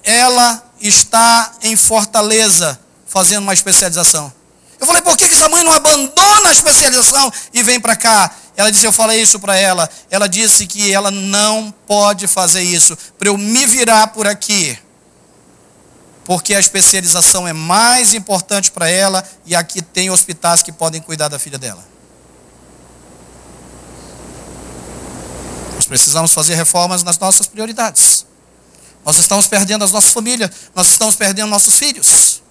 ela está em Fortaleza, fazendo uma especialização. Eu falei, por que essa mãe não abandona a especialização e vem para cá? Ela disse, eu falei isso para ela. Ela disse que ela não pode fazer isso, para eu me virar por aqui. Porque a especialização é mais importante para ela e aqui tem hospitais que podem cuidar da filha dela. Nós precisamos fazer reformas nas nossas prioridades. Nós estamos perdendo as nossas famílias, nós estamos perdendo nossos filhos.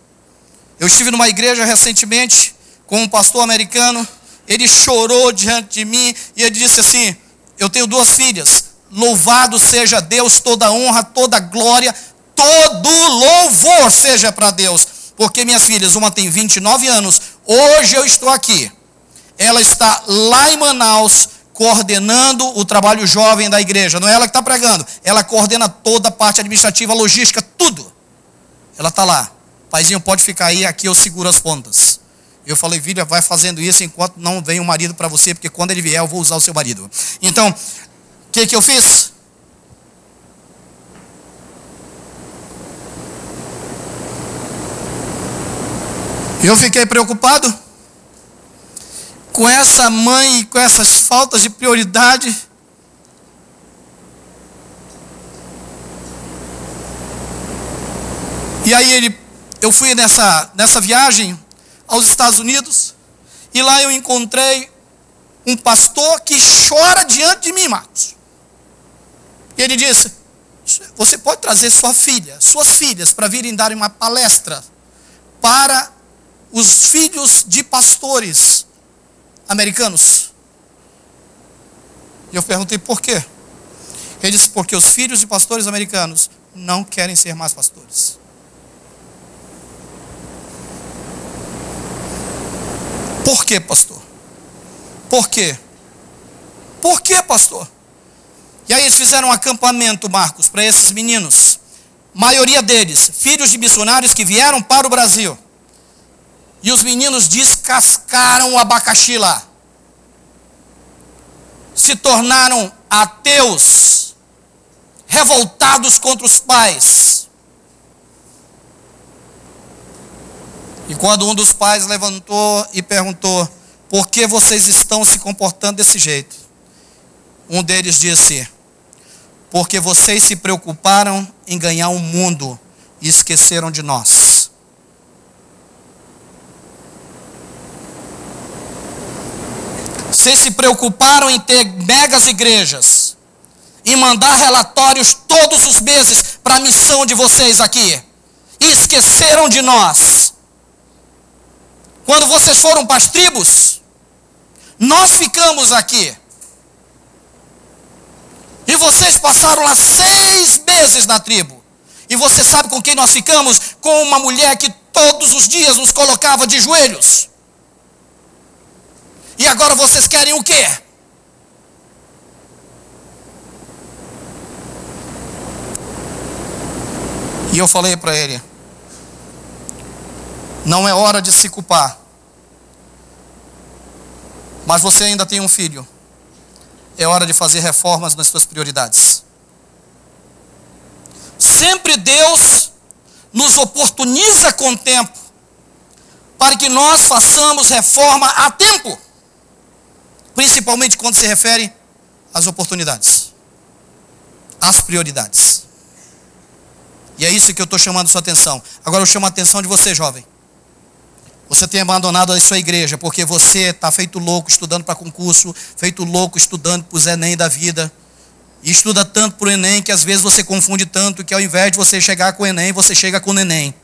Eu estive numa igreja recentemente com um pastor americano, ele chorou diante de mim e ele disse assim, eu tenho 2 filhas, louvado seja Deus, toda honra, toda glória, todo louvor seja para Deus, porque minhas filhas, uma tem 29 anos, hoje eu estou aqui, ela está lá em Manaus, coordenando o trabalho jovem da igreja, não é ela que está pregando, ela coordena toda a parte administrativa, logística, tudo, ela está lá, paizinho pode ficar aí, aqui eu seguro as pontas. Eu falei, filha, vai fazendo isso enquanto não vem um marido para você, porque quando ele vier eu vou usar o seu marido. Então, o que eu fiz? Eu fiquei preocupado com essa mãe e com essas faltas de prioridade. E aí eu fui nessa viagem aos Estados Unidos, e lá eu encontrei um pastor que chora diante de mim, Marcos. E ele disse, você pode trazer suas filhas, para virem dar uma palestra para os filhos de pastores americanos? E eu perguntei, por quê? Ele disse, porque os filhos de pastores americanos não querem ser mais pastores. Por quê, pastor? Por quê? Por quê, pastor? E aí eles fizeram um acampamento, Marcos, para esses meninos. Maioria deles, filhos de missionários que vieram para o Brasil. E os meninos descascaram o abacaxi lá. Se tornaram ateus, revoltados contra os pais. E quando um dos pais levantou e perguntou, por que vocês estão se comportando desse jeito? Um deles disse, porque vocês se preocuparam em ganhar o mundo e esqueceram de nós. Vocês se preocuparam em ter megas igrejas, em mandar relatórios todos os meses para a missão de vocês aqui, e esqueceram de nós. Quando vocês foram para as tribos, nós ficamos aqui. E vocês passaram lá 6 meses na tribo. E você sabe com quem nós ficamos? Com uma mulher que todos os dias nos colocava de joelhos. E agora vocês querem o quê? E eu falei para ele, não é hora de se culpar. Mas você ainda tem um filho. É hora de fazer reformas nas suas prioridades. Sempre Deus nos oportuniza com tempo para que nós façamos reforma a tempo. Principalmente quando se refere às oportunidades, às prioridades. E é isso que eu estou chamando a sua atenção. Agora eu chamo a atenção de você, jovem. Você tem abandonado a sua igreja porque você está feito louco estudando para concurso, feito louco estudando para os Enem da vida. E estuda tanto para o Enem que às vezes você confunde tanto que ao invés de você chegar com o Enem, você chega com o neném.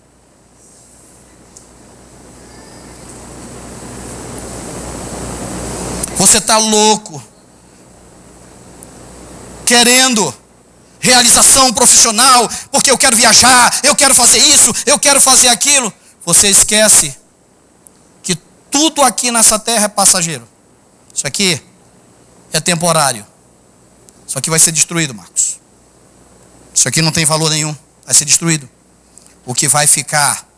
Você está louco, querendo realização profissional, porque eu quero viajar, eu quero fazer isso, eu quero fazer aquilo. Você esquece que tudo aqui nessa terra é passageiro. Isso aqui é temporário. Isso aqui vai ser destruído, Marcos. Isso aqui não tem valor nenhum, vai ser destruído. O que vai ficar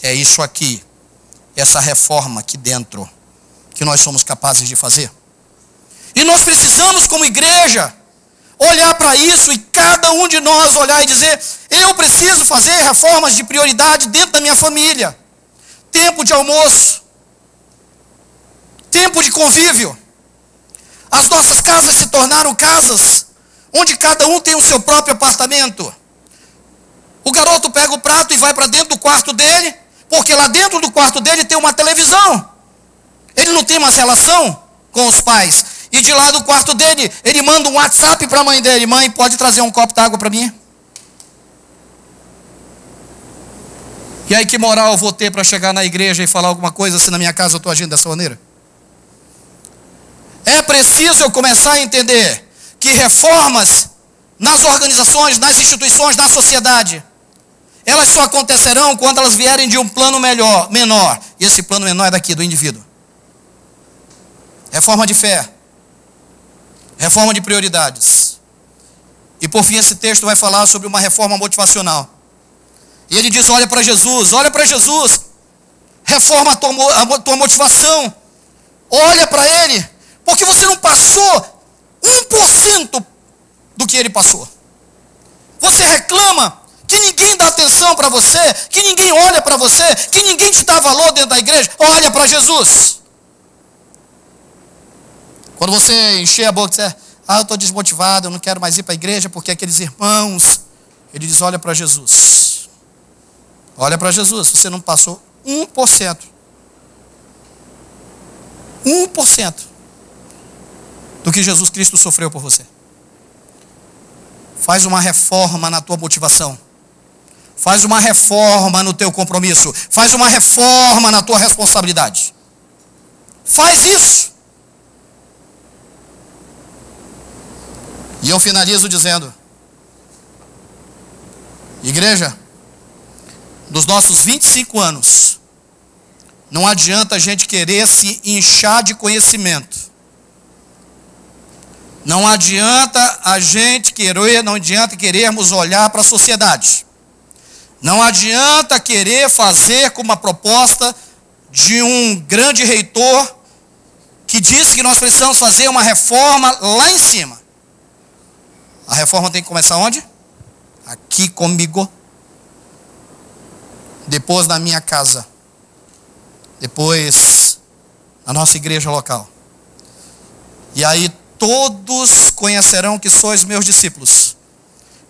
é isso aqui, essa reforma aqui dentro, que nós somos capazes de fazer. E nós precisamos, como igreja, olhar para isso e cada um de nós olhar e dizer, eu preciso fazer reformas de prioridade dentro da minha família. Tempo de almoço, tempo de convívio. As nossas casas se tornaram casas onde cada um tem o seu próprio apartamento. O garoto pega o prato e vai para dentro do quarto dele, porque lá dentro do quarto dele tem uma televisão. Ele não tem mais relação com os pais. E de lá do quarto dele, ele manda um WhatsApp para a mãe dele: mãe, pode trazer um copo d'água para mim? E aí que moral eu vou ter para chegar na igreja e falar alguma coisa se na minha casa eu estou agindo dessa maneira? É preciso eu começar a entender que reformas nas organizações, nas instituições, na sociedade, elas só acontecerão quando elas vierem de um plano menor. E esse plano menor é daqui, do indivíduo. Reforma de fé. Reforma de prioridades. E por fim esse texto vai falar sobre uma reforma motivacional. E ele diz: olha para Jesus, reforma a tua motivação. Olha para Ele, porque você não passou 1% do que Ele passou. Você reclama que ninguém dá atenção para você, que ninguém olha para você, que ninguém te dá valor dentro da igreja. Olha para Jesus. Quando você encher a boca e disser: eu estou desmotivado, eu não quero mais ir para a igreja porque aqueles irmãos... Ele diz: olha para Jesus. Olha para Jesus, você não passou 1%. 1% do que Jesus Cristo sofreu por você. Faz uma reforma na tua motivação. Faz uma reforma no teu compromisso. Faz uma reforma na tua responsabilidade. Faz isso. E eu finalizo dizendo: igreja, nos nossos 25 anos, não adianta a gente querer se inchar de conhecimento. Não adianta a gente querermos olhar para a sociedade. Não adianta querer fazer como uma proposta de um grande reitor que disse que nós precisamos fazer uma reforma lá em cima. A reforma tem que começar onde? Aqui comigo. Depois na minha casa. Depois na nossa igreja local. E aí todos conhecerão que sois meus discípulos,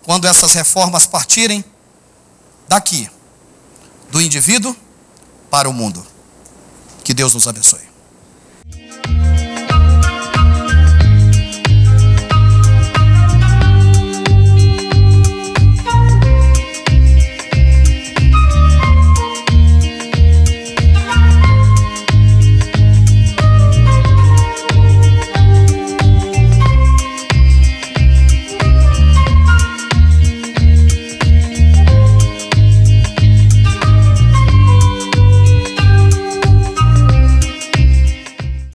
quando essas reformas partirem daqui, do indivíduo para o mundo. Que Deus nos abençoe.